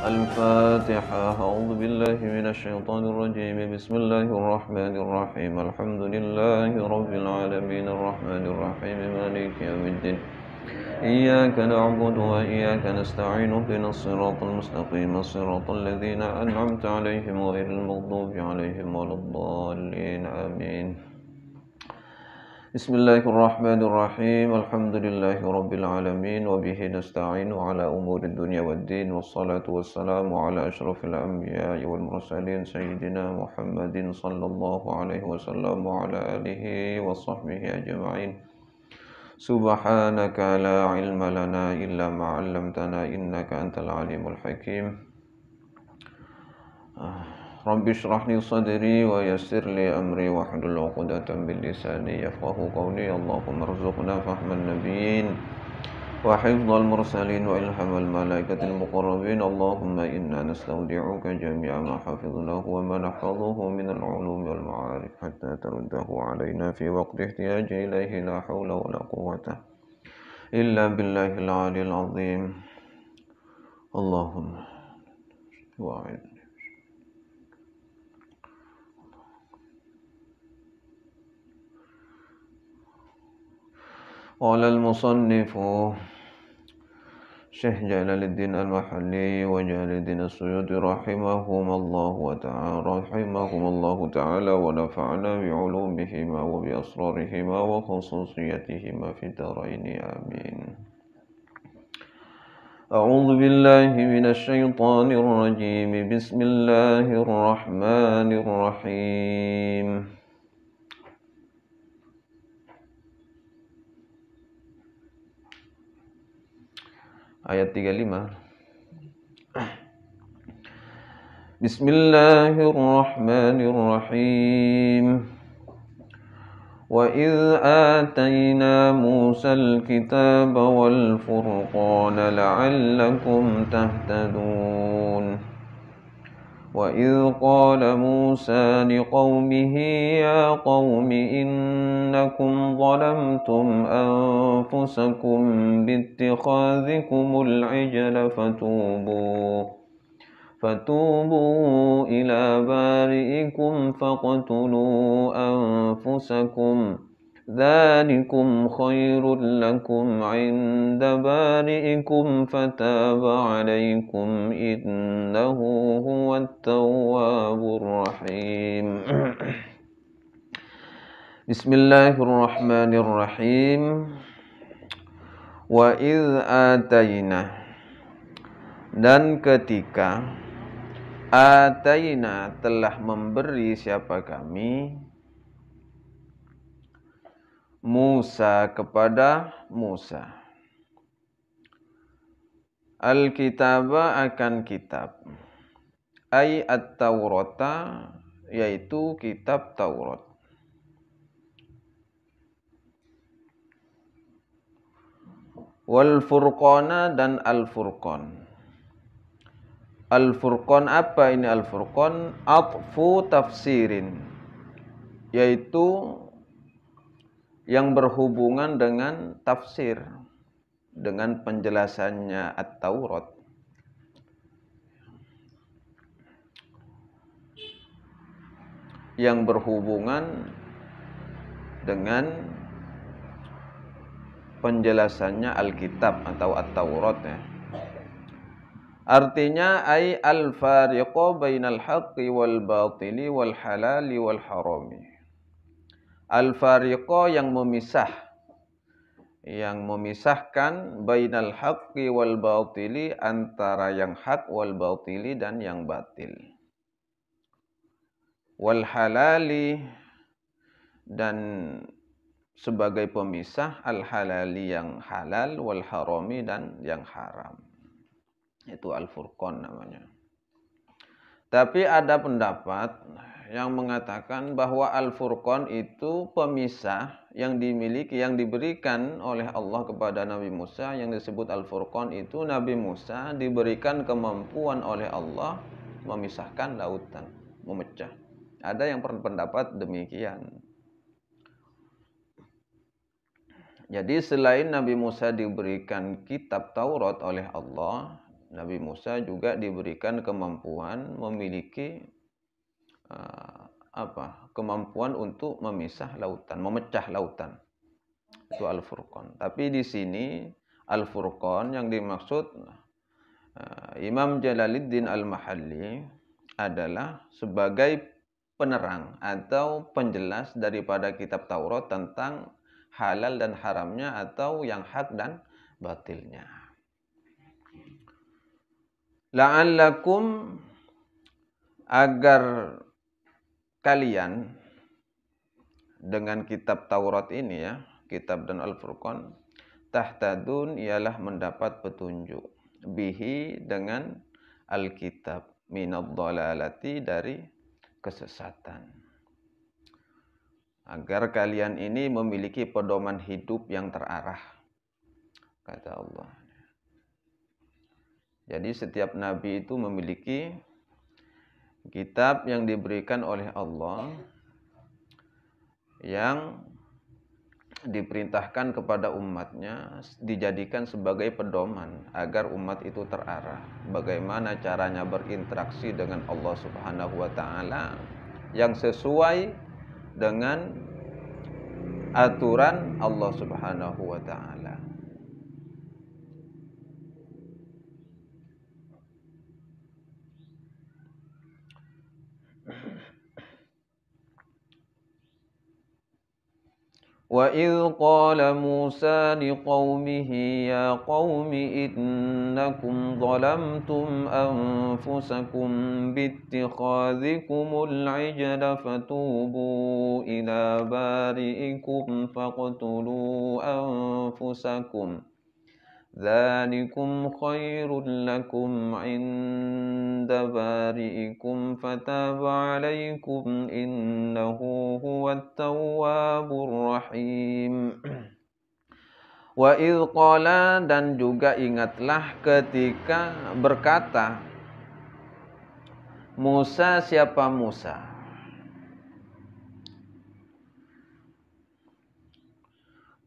الفاتحة. أعوذ بالله من الشيطان الرجيم. بسم الله الرحمن الرحيم. الحمد لله رب العالمين الرحمن الرحيم مالك يوم الدين. إياك نعبد وإياك نستعين. اهدنا الصراط المستقيم صراط الذين أنعمت عليهم غير المغضوب عليهم ولا الضالين. آمين. Bismillahirrahmanirrahim. Alhamdulillahi rabbil alamin wa bihi nasta'inu ala umuri dunya waddin wassalatu wassalamu ala asyrafil anbiya'i wal mursalin sayyidina Muhammadin sallallahu alaihi wasallam wa ala alihi wa sahbihi ajma'in. Subhanaka la ilma lana illa ma 'allamtana innaka antal alimul hakim. Rabbi shrah li sadri wa yassir li amri wahlul 'uqdatam min lisani yafqahu qawli. Allahumma rzuqna fahman nabiyyin wa hifdzal mursalin wa ilhamal malaikatil muqarrabin. Allahumma inna nastaudi'uka jami'a ma hafidhnahu wa ma nahfadhuhu min al-'ulumi wal ma'arif hatta taruddahu 'alaina fi waqti ihtiyaji ilayhi. La hawla wa la quwwata illa billahil 'aliyyil 'azim. Allahumma wa'id. قال المصنف شيخ جلال الدين المحلي وجلال الدين السيوطي رحمهم الله تعالى ونفعنا بعلومهما وبأسرارهما وخصوصيتهما في الدارين آمين. أعوذ بالله من الشيطان الرجيم. بسم الله الرحمن الرحيم. Ayat 35. Bismillahirrahmanirrahim. Wa idh atayna Musal kitaba wal furqana la'allakum tahtadun. وَإِذْ قَالَ مُوسَى لِقَوْمِهِ يَا قَوْمِ إِنَّكُمْ ظَلَمْتُمْ أَنفُسَكُمْ بِاتِّخَاذِكُمُ الْعِجْلَ فَتُوبُوا إِلَى بَارِئِكُمْ فَاقْتُلُوا أَنفُسَكُمْ ذَلِكُمْ خَيْرٌ لَكُمْ عِندَ بَارِئِكُمْ فَتَابَ عَلَيْكُمْ إِنَّهُ هُوَ التَّوَّابُ الرَّحِيمُ. Bismillahirrahmanirrahim. Wa idh atayna, dan ketika atayna telah memberi siapa kami Musa kepada Musa al-kitaba akan kitab, ay at-taurata yaitu kitab Taurat, wal furqana dan al-furqan. Al-furqan apa ini al-furqan? Atfu tafsirin, yaitu yang berhubungan dengan tafsir, dengan penjelasannya At-Taurat. Yang berhubungan dengan penjelasannya Alkitab atau At-Taurat ya. Artinya ay al-fariqu bainal haqqi wal batili wal halali wal harami. Al-fariqo yang memisahkan bainal haqqi wal batili, antara yang hak wal batili dan yang batil. Wal halali, dan sebagai pemisah al halali yang halal, wal harami dan yang haram. Itu al-furqan namanya. Tapi ada pendapat yang mengatakan bahwa Al-Furqan itu pemisah yang dimiliki, yang diberikan oleh Allah kepada Nabi Musa, yang disebut Al-Furqan itu Nabi Musa diberikan kemampuan oleh Allah memisahkan lautan, memecah. Ada yang berpendapat demikian. Jadi selain Nabi Musa diberikan kitab Taurat oleh Allah, Nabi Musa juga diberikan kemampuan memiliki kemampuan untuk memisah lautan, memecah lautan. Itu Al-Furqan. Tapi di sini Al-Furqan yang dimaksud Imam Jalaluddin Al-Mahalli adalah sebagai penerang atau penjelas daripada kitab Taurat tentang halal dan haramnya atau yang hak dan batilnya. La'allakum, agar kalian dengan kitab Taurat ini ya, kitab dan Al-Furqan, tahtadun ialah mendapat petunjuk, bihi dengan Alkitab, minad dhalalati dari kesesatan. Agar kalian ini memiliki pedoman hidup yang terarah, kata Allah. Jadi setiap nabi itu memiliki kitab yang diberikan oleh Allah yang diperintahkan kepada umatnya dijadikan sebagai pedoman agar umat itu terarah. Bagaimana caranya berinteraksi dengan Allah Subhanahu wa taala yang sesuai dengan aturan Allah Subhanahu wa taala. وَإِذْ قَالَ مُوسَى لِقَوْمِهِ يَا قَوْمِ إِنَّكُمْ ظَلَمْتُمْ أَنفُسَكُمْ بِاتِّخَاذِكُمُ الْعِجْلَ فَتُوبُوا إِلَى بَارِئِكُمْ فَاقْتُلُوا أَنفُسَكُمْ ذَلِكُمْ خَيْرٌ لَكُمْ عِندَ بَارِئِكُمْ فَتَابَ عَلَيْكُمْ إِنَّهُ هُوَ التَّوَّابُ الرَّحِيمُ. Wa idh qala, dan juga ingatlah ketika berkata Musa, siapa Musa?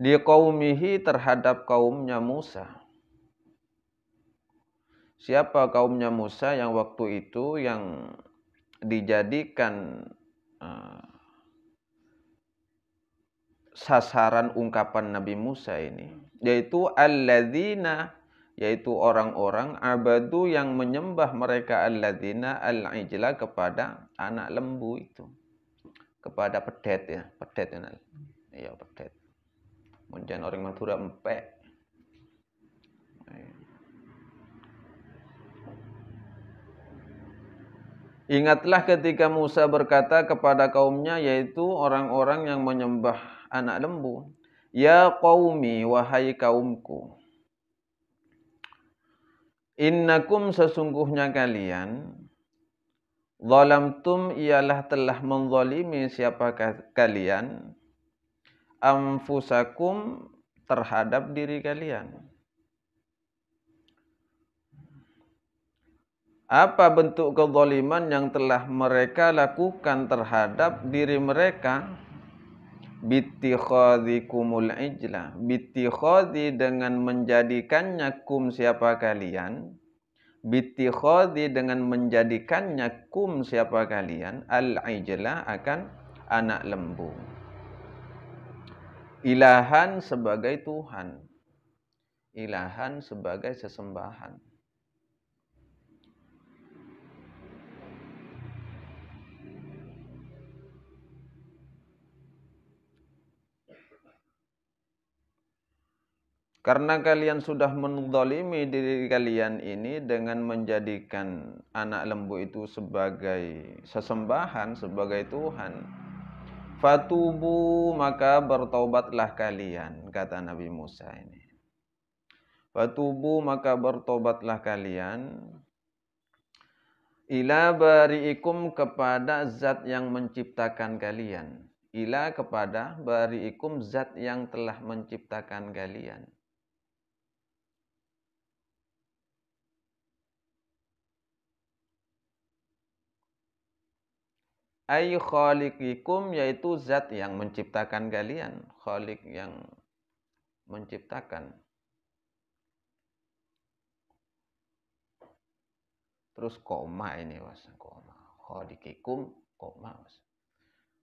Di qaumihi, terhadap kaumnya Musa. Siapa kaumnya Musa yang waktu itu yang dijadikan sasaran ungkapan Nabi Musa ini, yaitu alladzina, yaitu orang-orang abadu yang menyembah mereka alladzina al-ijla, kepada anak lembu itu, kepada pedet ya, pedet ya. Iya, pedet. Mungkin orang Madura empek. Ingatlah ketika Musa berkata kepada kaumnya, yaitu orang-orang yang menyembah anak lembu, ya qaumi, wahai kaumku, innakum, sesungguhnya kalian, zalamtum, ialah telah menzalimi siapa kalian, anfusakum, terhadap diri kalian. Apa bentuk kezaliman yang telah mereka lakukan terhadap diri mereka? Bittikhadhikumul ijla, bittikhadhi, dengan menjadikannya, kum, siapa kalian, bittikhadhi, dengan menjadikannya, kum, siapa kalian, al-ijla, akan anak lembu, ilahan, sebagai Tuhan, ilahan, sebagai sesembahan. Karena kalian sudah menzalimi diri kalian ini dengan menjadikan anak lembu itu sebagai sesembahan, sebagai Tuhan. Fatubu, maka bertaubatlah kalian, kata Nabi Musa ini. Fatubu, maka bertaubatlah kalian, ila bari'ikum, kepada zat yang menciptakan kalian. Ila, kepada, bari'ikum, zat yang telah menciptakan kalian. Ay khaliqikum, yaitu zat yang menciptakan kalian. Khaliq, yang menciptakan. Terus koma ini was, koma. Khaliqikum koma was.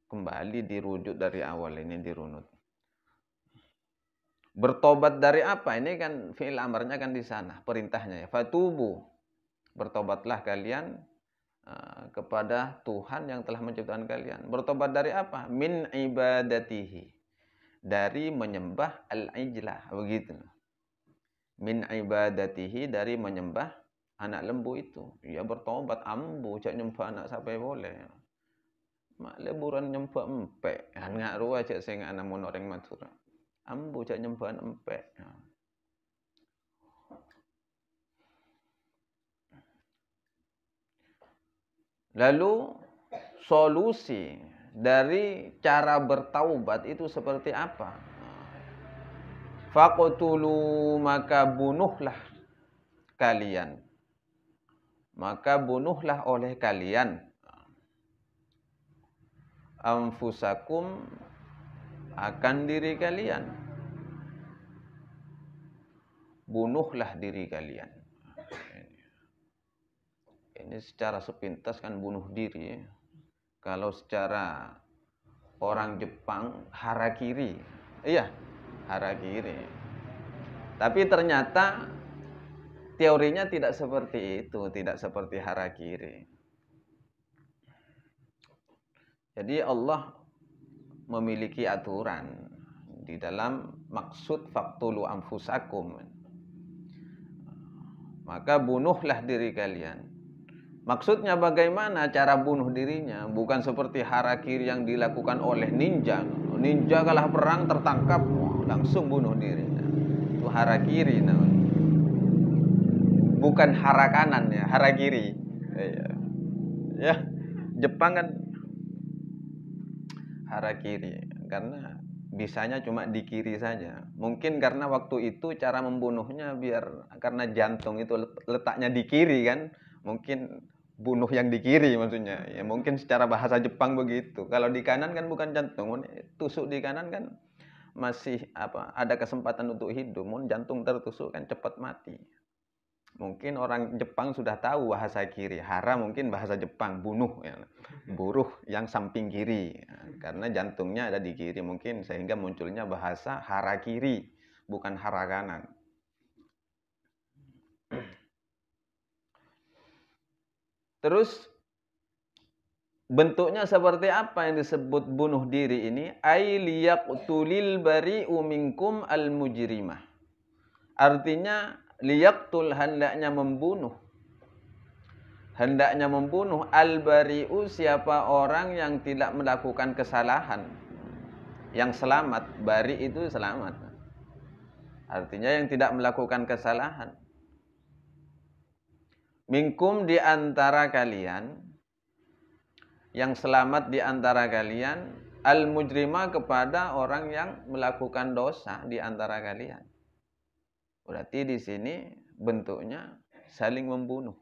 Kembali dirujuk dari awal ini dirunut. Bertobat dari apa? Ini kan fi'il amarnya kan di sana, perintahnya ya. Fatubu. Bertobatlah kalian kepada Tuhan yang telah menciptakan kalian. Bertobat dari apa? Min ibadatihi. Dari menyembah al-ijlah, begitu. Min ibadatihi, dari menyembah anak lembu itu. Ya bertobat ambu, cak nyembah anak sampai boleh. Mak leburan nyembah empek. Han ngak ruah cak saya ngak namun orang matur. Ambu cak nyembah empek. Lalu solusi dari cara bertaubat itu seperti apa? Faqtulu, maka bunuhlah kalian. Maka bunuhlah oleh kalian anfusakum, akan diri kalian. Bunuhlah diri kalian. Ini secara sepintas kan bunuh diri. Kalau secara orang Jepang harakiri. Iya, harakiri. Tapi ternyata teorinya tidak seperti itu, tidak seperti harakiri. Jadi Allah memiliki aturan di dalam maksud faqtulu anfusakum. Maka bunuhlah diri kalian. Maksudnya bagaimana cara bunuh dirinya? Bukan seperti harakiri yang dilakukan oleh ninja. Ninja kalah perang tertangkap, langsung bunuh diri. Itu harakiri namanya. Bukan harakanan ya, harakiri. Ya, Jepang kan harakiri karena bisanya cuma di kiri saja. Mungkin karena waktu itu cara membunuhnya karena jantung itu letaknya di kiri kan, mungkin bunuh yang di kiri maksudnya. Ya mungkin secara bahasa Jepang begitu. Kalau di kanan kan bukan jantung, tusuk di kanan kan masih ada kesempatan untuk hidup. Jantung tertusuk kan cepat mati. Mungkin orang Jepang sudah tahu bahasa kiri. Hara mungkin bahasa Jepang, bunuh ya. Buruh yang samping kiri. Karena jantungnya ada di kiri mungkin sehingga munculnya bahasa hara kiri, bukan hara kanan. Terus bentuknya seperti apa yang disebut bunuh diri ini? Ai liyaqtulil bari'u minkum al-mujrimah. Artinya liyaqtul, hendaknya membunuh. Hendaknya membunuh al-bari'u, siapa orang yang tidak melakukan kesalahan. Yang selamat, bari itu selamat. Artinya yang tidak melakukan kesalahan. Minkum, di antara kalian, yang selamat di antara kalian, al-mujrimah, kepada orang yang melakukan dosa di antara kalian. Berarti di sini bentuknya saling membunuh.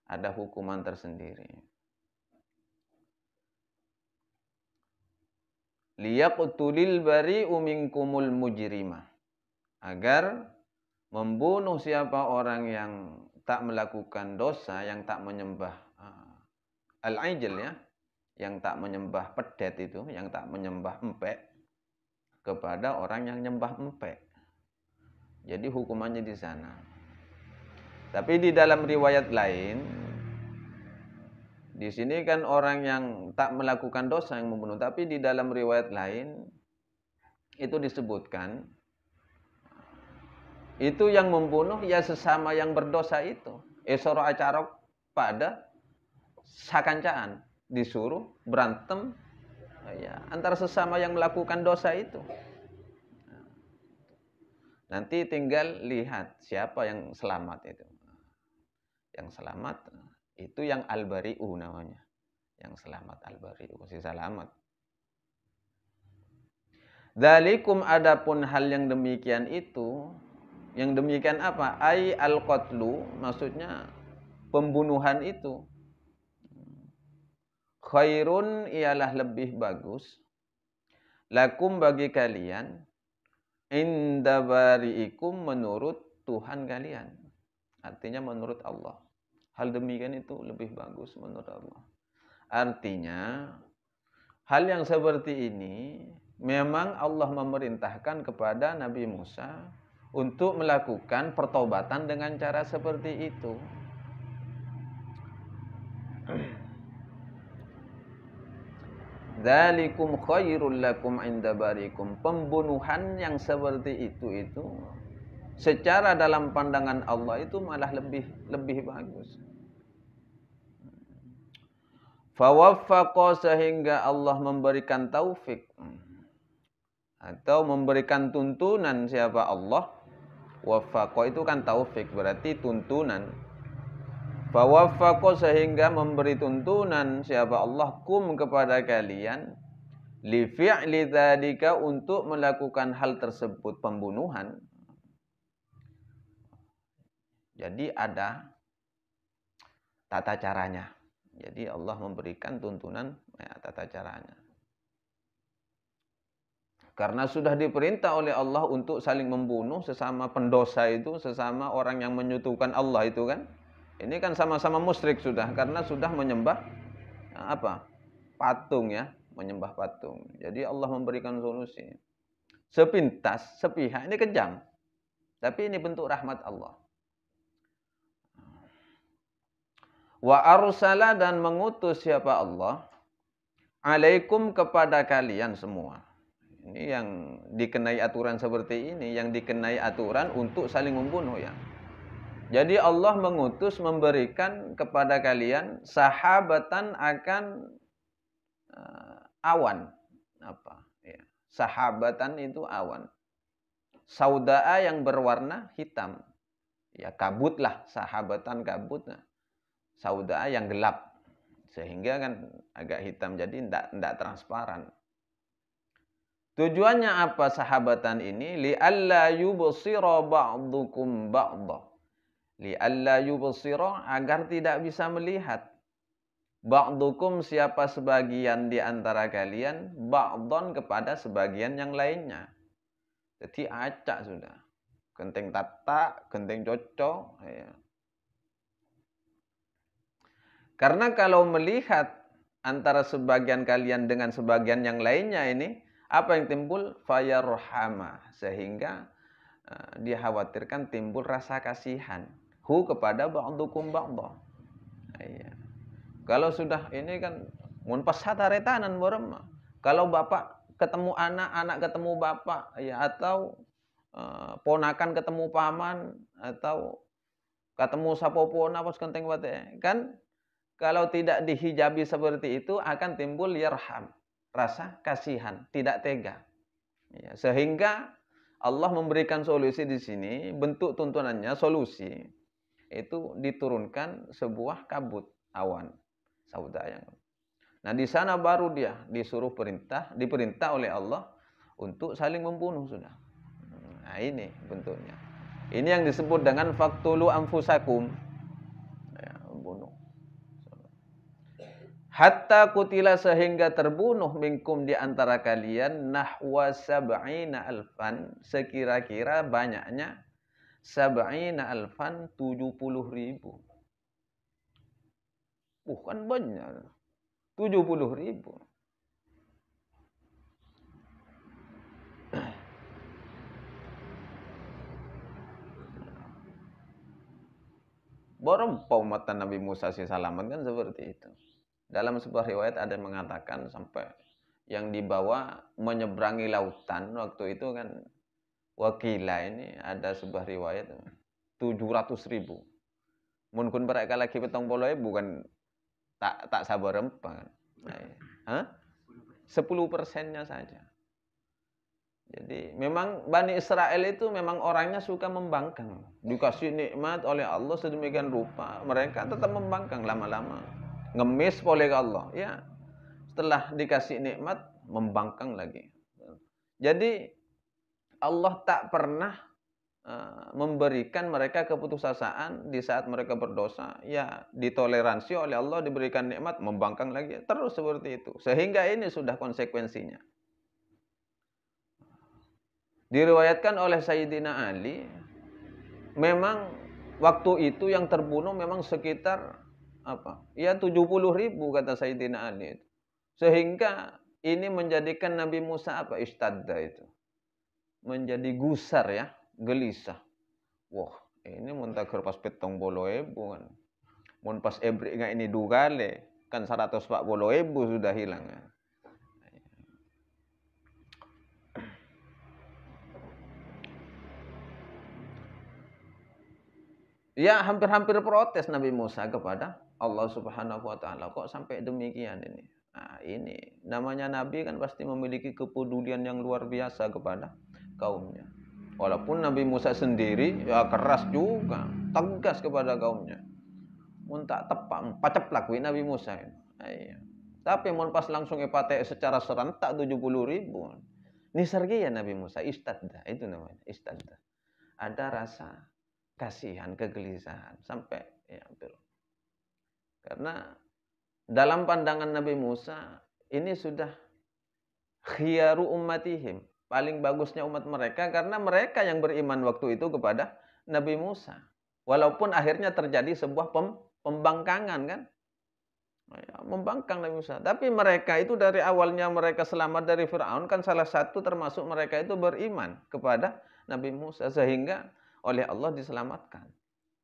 Ada hukuman tersendiri. Liyaqtulil bari'u minkumul mujrimah. Agar membunuh siapa orang yang tak melakukan dosa, yang tak menyembah al-ijl ya, yang tak menyembah pedet itu, yang tak menyembah empek, kepada orang yang nyembah empek. Jadi hukumannya di sana. Tapi di dalam riwayat lain, di sini kan orang yang tak melakukan dosa yang membunuh, tapi di dalam riwayat lain itu disebutkan itu yang membunuh ya sesama yang berdosa itu. Esoro acarok pada sakancaan, disuruh berantem ya, antara sesama yang melakukan dosa itu. Nanti tinggal lihat siapa yang selamat itu. Yang selamat itu yang al-bari'u namanya. Yang selamat al-bari'u, si selamat. Dzalikum, adapun hal yang demikian itu, yang demikian apa? Ai al-qatlu, maksudnya pembunuhan itu. Khairun, ialah lebih bagus. Lakum, bagi kalian. Inda bari'ikum, menurut Tuhan kalian. Artinya menurut Allah. Hal demikian itu lebih bagus menurut Allah. Artinya, hal yang seperti ini memang Allah memerintahkan kepada Nabi Musa untuk melakukan pertobatan dengan cara seperti itu. Dzalikum khairul lakum inda barikum. Pembunuhan yang seperti itu secara dalam pandangan Allah itu malah lebih bagus. Fawaffaqa, sehingga Allah memberikan taufik atau memberikan tuntunan. Siapa Allah? Waffaqa itu kan taufik, berarti tuntunan. Fawaffaqa, sehingga memberi tuntunan siapa Allah kum kepada kalian li fi'li dzalika, untuk melakukan hal tersebut, pembunuhan. Jadi ada tata caranya. Jadi Allah memberikan tuntunan tata caranya. Karena sudah diperintah oleh Allah untuk saling membunuh sesama pendosa itu, sesama orang yang menyekutukan Allah itu kan. Ini kan sama-sama musyrik sudah, karena sudah menyembah patung ya, menyembah patung. Jadi Allah memberikan solusi. Sepintas, sepihak, ini kejam. Tapi ini bentuk rahmat Allah. Wa arsala, dan mengutus siapa Allah, alaikum, kepada kalian semua. Ini yang dikenai aturan seperti ini, yang dikenai aturan untuk saling membunuh ya. Jadi Allah mengutus, memberikan kepada kalian sahabatan, akan awan. Ya. Sahabatan itu awan. Saudaa, yang berwarna hitam. Ya, kabut lah, sahabatan kabut. Saudaa, yang gelap. Sehingga kan agak hitam, jadi tidak transparan. Tujuannya apa sahabatan ini? Li'alla yubsira ba'dukum ba'dah. Li'alla yubsira, agar tidak bisa melihat. Ba'dukum, siapa sebagian di antara kalian, ba'dhan, kepada sebagian yang lainnya. Jadi acak sudah. Genteng tata, genteng cocok. Ya. Karena kalau melihat antara sebagian kalian dengan sebagian yang lainnya ini, apa yang timbul? Fayarhama, sehingga dikhawatirkan timbul rasa kasihan. Hu, kepada ba'dukum ba'dah. Iya. Kalau sudah ini kan mun pasataretanan borem. Kalau bapak ketemu anak, anak ketemu bapak, ya, atau ponakan ketemu paman, atau ketemu sapopona pas kenteng wate, kan kalau tidak dihijabi seperti itu akan timbul yarham, rasa kasihan, tidak tega. Ya, sehingga Allah memberikan solusi di sini, bentuk tuntunannya solusi itu diturunkan sebuah kabut awan sauda yang. Nah, di sana baru dia diperintah oleh Allah untuk saling membunuh sudah. Nah, ini bentuknya. Ini yang disebut dengan faqtulu anfusakum. Ya, membunuh. Hatta kutila, sehingga terbunuh minkum, di antara kalian, nahwa sab'ina alfan, sekira-kira banyaknya sab'ina alfan, 70.000. Kan banyak. 70.000. Berapa umat Nabi Musa salaman kan seperti itu. Dalam sebuah riwayat ada yang mengatakan sampai yang dibawa menyeberangi lautan waktu itu kan, wakila ini ada sebuah riwayat 700.000. Mungkin mereka lagi petong poloi bukan tak sabar empat. 10%-nya saja. Jadi memang Bani Israel itu memang orangnya suka membangkang. Dikasih nikmat oleh Allah sedemikian rupa, mereka tetap membangkang lama-lama. Ngemis oleh Allah. Ya, setelah dikasih nikmat, membangkang lagi. Jadi Allah tak pernah memberikan mereka keputusasaan di saat mereka berdosa. Ya, ditoleransi oleh Allah, diberikan nikmat, membangkang lagi. Terus seperti itu. Sehingga ini sudah konsekuensinya. Diriwayatkan oleh Sayyidina Ali, memang waktu itu yang terbunuh memang sekitar apa? Ya 70.000 kata Sayyidina Ali itu. Sehingga ini menjadikan Nabi Musa apa? Istadda itu. Menjadi gusar ya, gelisah. Wah, ini mun tak pas 70.000 kan. Mun pas ebrik nggak ini dugale, kan 140.000 sudah hilang ya. Ya hampir-hampir protes Nabi Musa kepada Allah Subhanahu wa taala. Kok sampai demikian ini? Nah, ini namanya nabi kan pasti memiliki kepedulian yang luar biasa kepada kaumnya. Walaupun Nabi Musa sendiri ya keras juga, tegas kepada kaumnya. Mun tak tepak, paceplak wi Nabi Musa. Iya. Tapi mun pas langsung ipate secara serentak 70.000. Nisargiya Nabi Musa istadda, itu namanya istadda. Ada rasa kasihan, kegelisahan sampai ya hampir. Karena dalam pandangan Nabi Musa ini sudah khiyaru ummatihim, paling bagusnya umat mereka karena mereka yang beriman waktu itu kepada Nabi Musa. Walaupun akhirnya terjadi sebuah pembangkangan kan. Ya, membangkang Nabi Musa. Tapi mereka itu dari awalnya mereka selamat dari Firaun kan salah satu termasuk mereka itu beriman kepada Nabi Musa sehingga oleh Allah diselamatkan.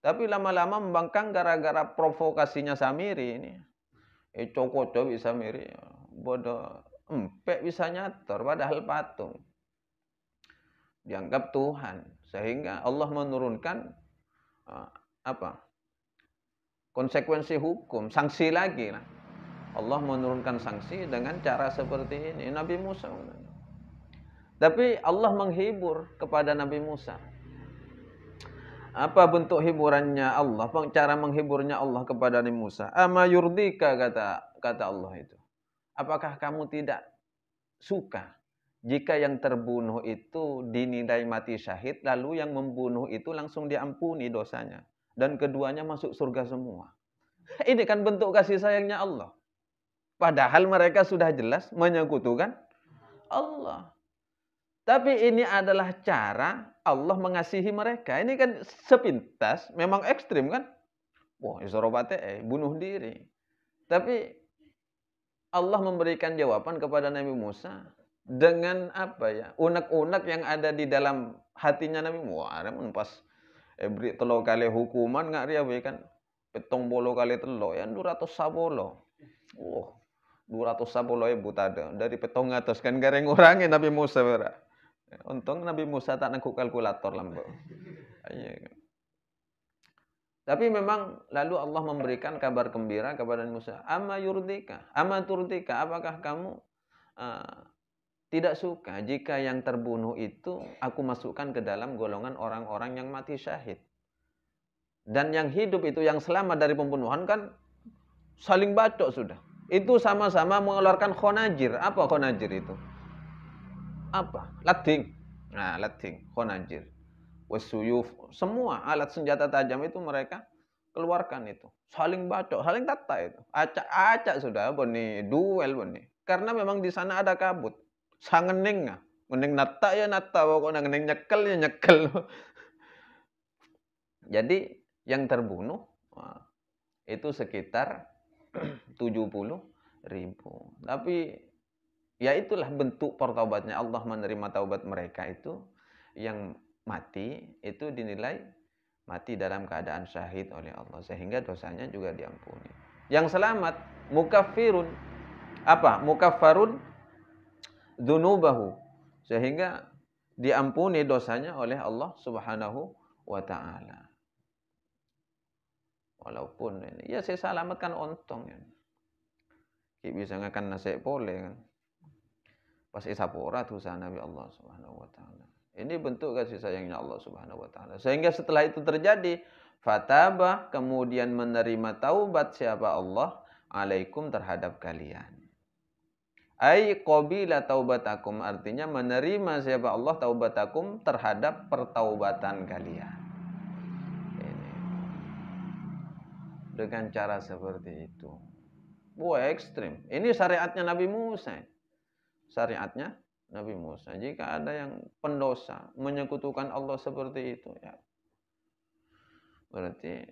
Tapi lama-lama membangkang gara-gara provokasinya Samiri ini. Cokoco bisa Samiri, bodoh empek bisa nyator padahal patung. Dianggap Tuhan sehingga Allah menurunkan apa? Konsekuensi hukum, sanksi lagi lah. Allah menurunkan sanksi dengan cara seperti ini. Nabi Musa. Tapi Allah menghibur kepada Nabi Musa. Apa bentuk hiburannya Allah? Cara menghiburnya Allah kepada Nabi Musa. Ama yurdika kata Allah itu. Apakah kamu tidak suka jika yang terbunuh itu dinilai mati syahid, lalu yang membunuh itu langsung diampuni dosanya. Dan keduanya masuk surga semua. Ini kan bentuk kasih sayangnya Allah. Padahal mereka sudah jelas menyekutukan Allah. Tapi ini adalah cara Allah mengasihi mereka. Ini kan sepintas, memang ekstrim kan? Wah, isorobate bunuh diri. Tapi Allah memberikan jawaban kepada Nabi Musa dengan apa ya? Unek-unek yang ada di dalam hatinya Nabi Musa. Wah, pas beri telo kali hukuman nggak dia kan? 70 kali telo ya 210. Wah, 210.000 tadi dari 700 kan gareng ngurangin Nabi Musa bara. Untung Nabi Musa tak nangkuk kalkulator lambo. Tapi memang lalu Allah memberikan kabar gembira kepada Nabi Musa. Ama turdika, apakah kamu tidak suka jika yang terbunuh itu aku masukkan ke dalam golongan orang-orang yang mati syahid. Dan yang hidup itu, yang selamat dari pembunuhan kan saling bacok sudah. Itu sama-sama mengeluarkan khonajir. Apa khonajir itu? Apa? Lading. Nah, lading, khonajir. Wasuyuf, semua alat senjata tajam itu mereka keluarkan itu. Saling bacok, saling tata itu. Acak-acak sudah, boni duel boni. Karena memang di sana ada kabut. Sangening ah. Ngening nata ya nata, pokoknya ngening nyekel ya nyekel. Jadi yang terbunuh itu sekitar 70.000. Tapi ya itulah bentuk pertaubatnya Allah menerima taubat mereka itu. Yang mati itu dinilai mati dalam keadaan syahid oleh Allah. Sehingga dosanya juga diampuni. Yang selamat mukaffirun. Apa? Mukaffarun dzunubahu. Sehingga diampuni dosanya oleh Allah Subhanahu wa ta'ala. Walaupun ini, ya saya selamatkan ontong ya. Kita bisa ngakan nasi boleh kan. Pas isapura tuh Nabi Allah Subhanahu wa ta'ala. Ini bentuk kasih sayangnya Allah Subhanahu wa ta'ala. Sehingga setelah itu terjadi, fatabah kemudian menerima taubat siapa Allah alaikum terhadap kalian. Ai qabila taubatakum, artinya menerima siapa Allah taubatakum terhadap pertaubatan kalian. Ini. Dengan cara seperti itu. Wah, ekstrim. Ini syariatnya Nabi Musa. Syariatnya Nabi Musa. Jika ada yang pendosa menyekutukan Allah seperti itu, ya Berarti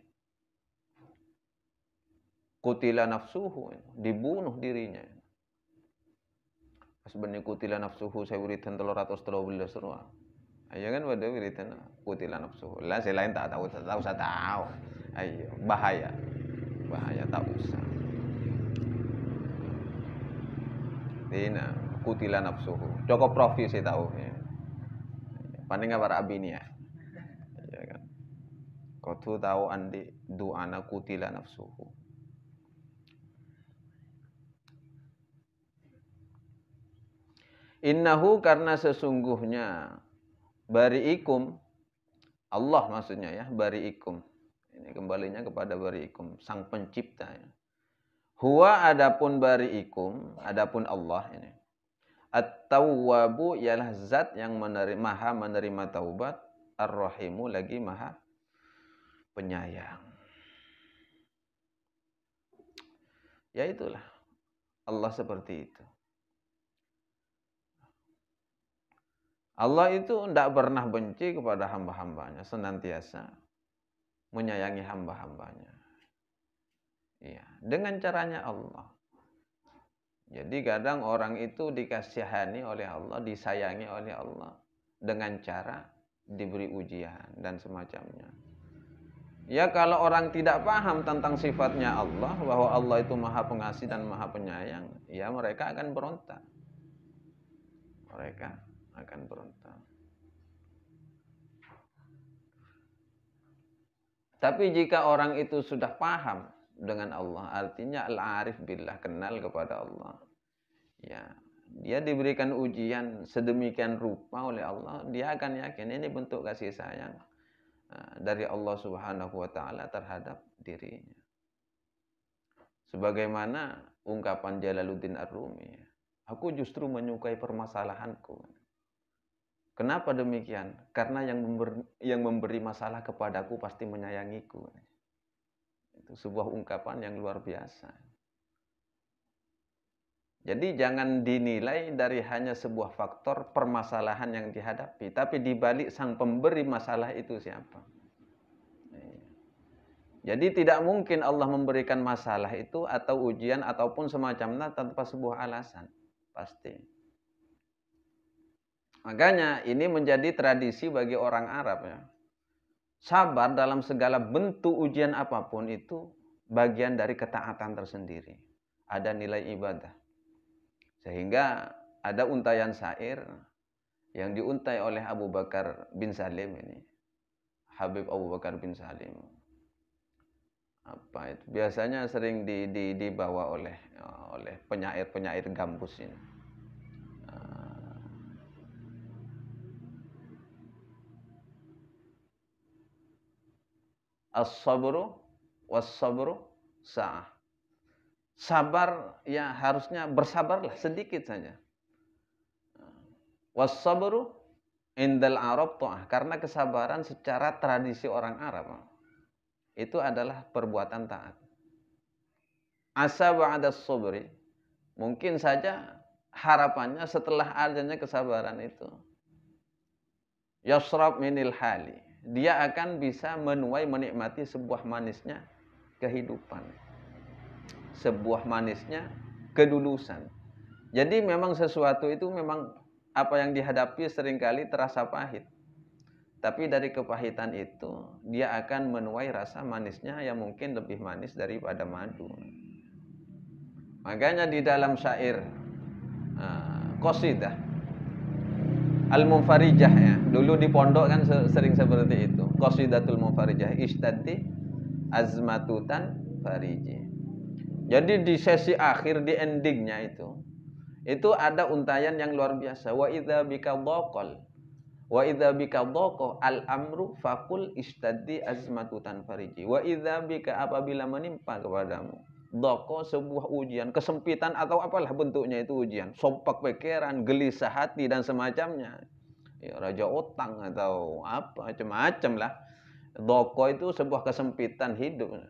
kutila nafsuhu, dibunuh dirinya. Pas benih kutila nafsuhu saya wiridan 313 ruah. Ayo kan pada wiridan kutila nafsuhu. Lah saya lain tak usah tahu. Ayo bahaya. Bahaya tak usah. Dina kutila nafsuhu. Cukup profi saya tahu. Paling ngabar abini ya. Ya kan. Kau tu tahu andi du'ana kutila nafsuhu. Innahu karena sesungguhnya bari'ikum, Allah maksudnya ya, bari'ikum. Ini kembalinya kepada bari'ikum, sang pencipta ya. Huwa adapun bari'ikum, adapun Allah ini. At-tawwabu ialah zat yang maha menerima taubat, ar-rahimu lagi maha penyayang. Ya itulah, Allah seperti itu. Allah itu tidak pernah benci kepada hamba-hambanya, senantiasa menyayangi hamba-hambanya. Iya, dengan caranya Allah. Jadi kadang orang itu dikasihani oleh Allah, disayangi oleh Allah dengan cara diberi ujian dan semacamnya. Ya kalau orang tidak paham tentang sifatnya Allah, bahwa Allah itu maha pengasih dan maha penyayang, ya mereka akan berontak. Mereka akan berontak. Tapi jika orang itu sudah paham dengan Allah, artinya al-arif billah, kenal kepada Allah. Ya, dia diberikan ujian sedemikian rupa oleh Allah, dia akan yakin ini bentuk kasih sayang dari Allah Subhanahu wa taala terhadap dirinya. Sebagaimana ungkapan Jalaluddin Ar-Rumi, aku justru menyukai permasalahanku. Kenapa demikian? Karena yang memberi masalah kepadaku pasti menyayangiku. Itu sebuah ungkapan yang luar biasa. Jadi jangan dinilai dari hanya sebuah faktor permasalahan yang dihadapi, tapi dibalik sang pemberi masalah itu siapa. Jadi tidak mungkin Allah memberikan masalah itu atau ujian ataupun semacamnya tanpa sebuah alasan. Pasti. Makanya ini menjadi tradisi bagi orang Arab ya. Sabar dalam segala bentuk ujian apapun itu bagian dari ketaatan tersendiri. Ada nilai ibadah. Sehingga ada untayan syair yang diuntai oleh Abu Bakar bin Salim ini. Habib Abu Bakar bin Salim. Apa itu? Biasanya sering dibawa oleh penyair-penyair gambus ini. As-sabru was-sabru sa'ah. Sabar ya harusnya bersabarlah sedikit saja. Was-sabru indal Arab ta'ah, karena kesabaran secara tradisi orang Arab itu adalah perbuatan taat. Asa ba'da sabri, mungkin saja harapannya setelah adanya kesabaran itu yasrab minil hali, dia akan bisa menuai menikmati sebuah manisnya kehidupan, sebuah manisnya kedulusan. Jadi memang sesuatu itu memang apa yang dihadapi seringkali terasa pahit, tapi dari kepahitan itu dia akan menuai rasa manisnya yang mungkin lebih manis daripada madu. Makanya di dalam syair qasidah Al-Munfarijah ya. Dulu di pondok kan sering seperti itu. Qasidatul Munfarijah, istaddi azmatutan fariji. Jadi di sesi akhir, di endingnya itu ada untayan yang luar biasa. Wa idza bika dhaqal wa idza bika dhaqa al-amru faqul istaddi azmatutan fariji. Wa idza bika, apabila menimpa kepadamu dhaqo, sebuah ujian, kesempitan atau apalah bentuknya itu ujian, sompak pikiran, gelisah hati dan semacamnya. Ya, raja utang atau apa macam-macam lah. Dhaqo itu sebuah kesempitan hidup.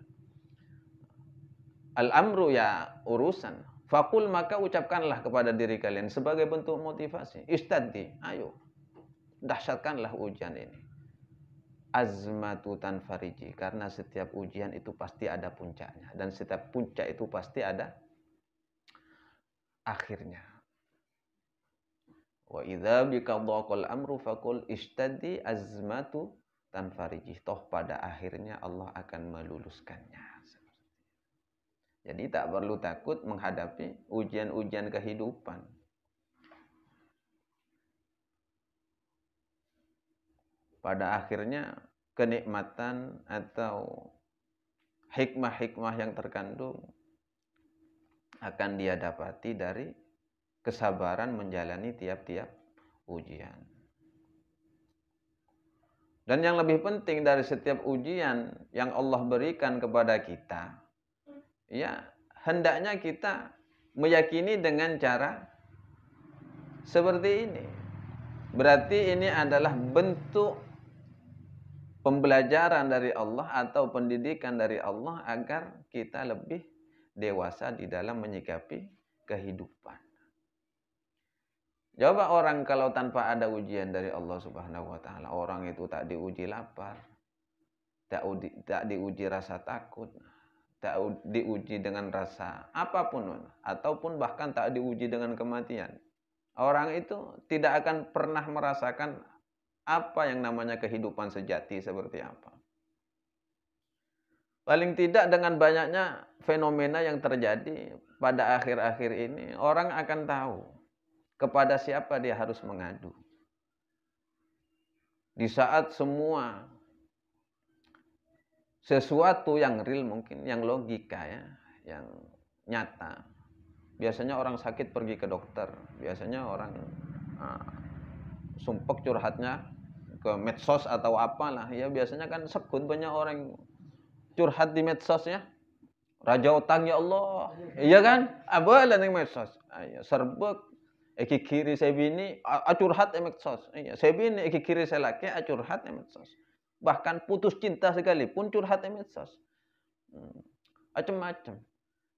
Al-amru ya urusan. Fakul, maka ucapkanlah kepada diri kalian sebagai bentuk motivasi. Istaddi, ayo dahsyatkanlah ujian ini. azmatu tanfariji, karena setiap ujian itu pasti ada puncaknya dan setiap puncak itu pasti ada akhirnya. Wa idza bika dhaqal amru faqul istadi azmatu tanfariji. Toh pada akhirnya Allah akan meluluskannya. Jadi tak perlu takut menghadapi ujian-ujian kehidupan. Pada akhirnya kenikmatan atau hikmah-hikmah yang terkandung akan dia dapati dari kesabaran menjalani tiap-tiap ujian. Dan yang lebih penting dari setiap ujian yang Allah berikan kepada kita, ya hendaknya kita meyakini dengan cara seperti ini. Berarti ini adalah bentuk pembelajaran dari Allah atau pendidikan dari Allah agar kita lebih dewasa di dalam menyikapi kehidupan. Coba orang kalau tanpa ada ujian dari Allah Subhanahu wa taala, orang itu tak diuji lapar, tak diuji rasa takut, tak diuji dengan rasa apapun, ataupun bahkan tak diuji dengan kematian. Orang itu tidak akan pernah merasakan apa yang namanya kehidupan sejati seperti apa. Paling tidak dengan banyaknya fenomena yang terjadi pada akhir-akhir ini, orang akan tahu kepada siapa dia harus mengadu. Di saat semua sesuatu yang real mungkin, yang logika ya, yang nyata. Biasanya orang sakit pergi ke dokter, biasanya orang sumpek curhatnya ke medsos atau apalah. Ya biasanya kan sekut banyak orang curhat di medsos ya. Raja utang ya Allah. Iya kan? Abalan yang medsos. Ayo serbek. Eki kiri saya bini curhat di medsos. Iya, saya bini eki kiri saya laki curhat di medsos. Bahkan putus cinta sekalipun curhat di medsos. Macam-macam.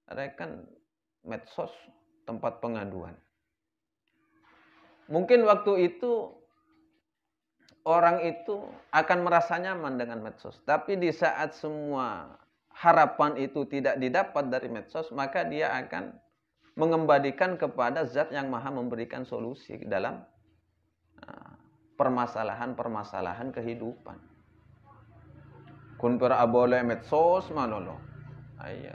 Ada kan medsos tempat pengaduan. Mungkin waktu itu orang itu akan merasa nyaman dengan medsos. Tapi di saat semua harapan itu tidak didapat dari medsos, maka dia akan mengembalikan kepada zat yang maha memberikan solusi dalam permasalahan-permasalahan kehidupan. Kun per abole medsos manolo.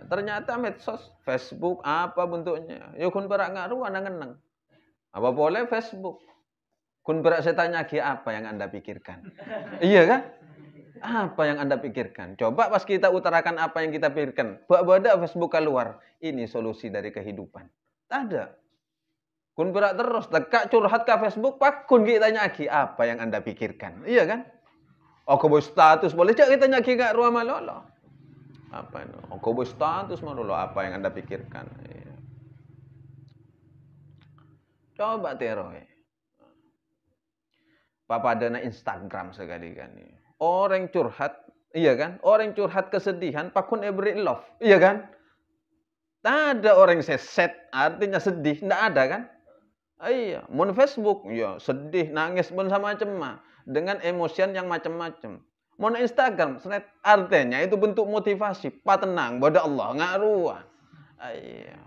Ternyata medsos, Facebook apa bentuknya? Ya kun per ngaruh anang-anang. Apa boleh Facebook? Kun berak saya tanya lagi apa yang Anda pikirkan? Iya kan? Apa yang Anda pikirkan? Coba pas kita utarakan apa yang kita pikirkan. Bak-bada Facebook keluar. Ini solusi dari kehidupan. Tak ada. Kun berak terus. Tekak curhat ke Facebook. Pak kun kita tanya lagi apa yang Anda pikirkan? Iya kan? Oh kau status. Boleh cak kita tanya lagi ke ruang malolo. Apa itu? Oh kau status malolo. Apa yang Anda pikirkan? Iya. Coba teroy. Papadana Instagram sekali kan. Orang curhat, iya kan? Orang curhat kesedihan, pakun every love, iya kan? Tak ada orang seset, artinya sedih, tidak ada kan? Iya, mon Facebook, ya sedih, nangis pun sama macam dengan emosian yang macam-macam. Mon Instagram, artinya itu bentuk motivasi, patenang, pada Allah, ngaruh. Iya.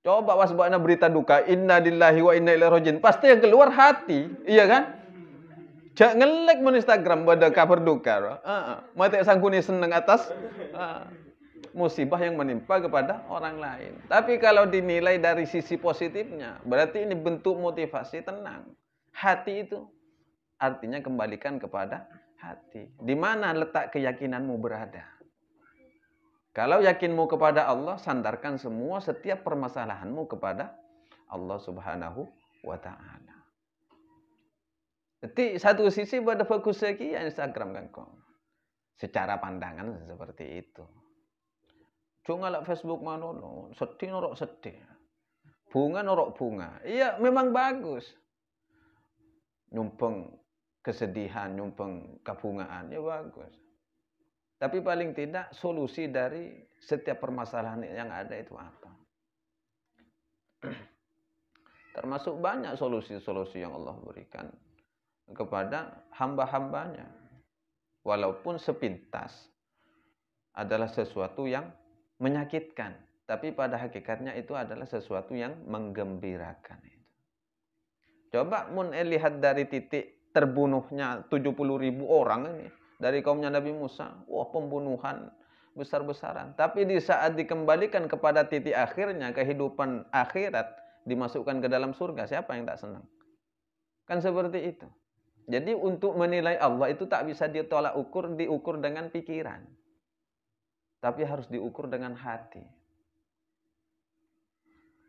Coba wasbana berita duka, inna lillahi wa inna ilaihi rajiun, pasti yang keluar hati, iya kan? Jak ngelek mon Instagram pada kabar duka. Mati sangkuni seneng atas musibah yang menimpa kepada orang lain. Tapi kalau dinilai dari sisi positifnya, berarti ini bentuk motivasi, tenang. Hati itu artinya kembalikan kepada hati. Di mana letak keyakinanmu berada? Kalau yakinmu kepada Allah, sandarkan semua setiap permasalahanmu kepada Allah Subhanahu wa taala. Jadi satu sisi pada fokus lagi ya Instagram kan kok. Secara pandangan seperti itu. Cuma lah Facebook manolo, sedih norok sedih. Bunga norok bunga. Iya memang bagus. Nyumpeng kesedihan, nyumpeng kebungaan, ya bagus. Tapi paling tidak solusi dari setiap permasalahan yang ada itu apa? Termasuk banyak solusi-solusi yang Allah berikan kepada hamba-hambanya. walaupun sepintas adalah sesuatu yang menyakitkan, tapi pada hakikatnya itu adalah sesuatu yang menggembirakan. Coba mun lihat dari titik terbunuhnya 70.000 orang ini dari kaumnya Nabi Musa, wah pembunuhan besar-besaran. Tapi di saat dikembalikan kepada titik akhirnya, kehidupan akhirat, dimasukkan ke dalam surga, siapa yang tak senang? Kan seperti itu. Jadi untuk menilai Allah itu tak bisa diukur dengan pikiran. Tapi harus diukur dengan hati.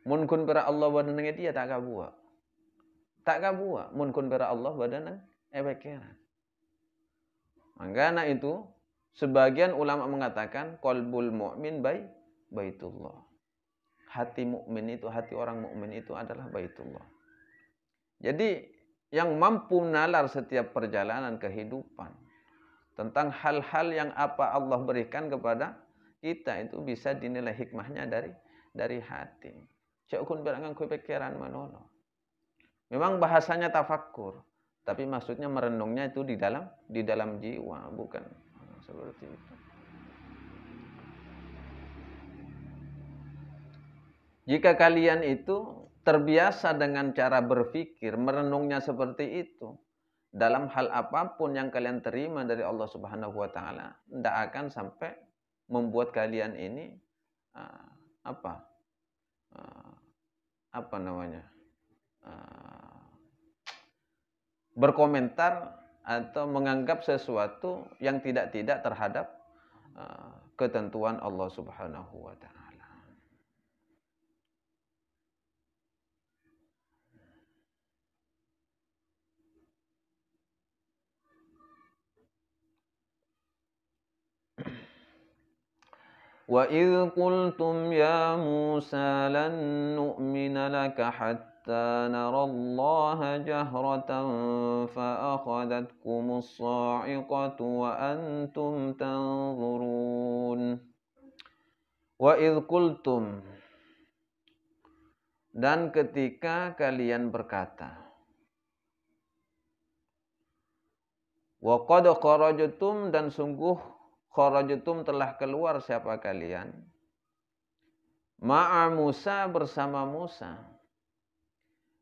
Mun kun pera Allah badanang dia tak kabua. Tak kabua. Mun kun pera Allah badanang ebekeran. Maka itu sebagian ulama mengatakan qalbul mu'min baitullah. Hati mukmin itu, hati orang mukmin itu adalah baitullah. Jadi yang mampu nalar setiap perjalanan kehidupan tentang hal-hal yang apa Allah berikan kepada kita itu bisa dinilai hikmahnya dari hati. Cek kun berangan ku pikiran manono. Memang bahasanya tafakkur, tapi maksudnya merenungnya itu di dalam jiwa, bukan seperti itu. Jika kalian itu terbiasa dengan cara berpikir, merenungnya seperti itu, dalam hal apapun yang kalian terima dari Allah Subhanahu wa taala, tidak akan sampai membuat kalian ini berkomentar atau menganggap sesuatu yang tidak terhadap ketentuan Allah Subhanahu wa taala. وَإِذْ قُلْتُمْ يَا مُوسَى لَن نُّؤْمِنَ لَكَ حَتَّى نَرَى اللَّهَ جَهْرَةً فَأَخَذَتْكُمُ الصَّاعِقَةُ وَأَنْتُمْ تَنظُرُونَ. وَإِذْ قُلْتُمْ, dan ketika kalian berkata, وَقَدْ خَرَجْتُمْ, dan sungguh kharajatum telah keluar siapa kalian, ma'a Musa, bersama Musa,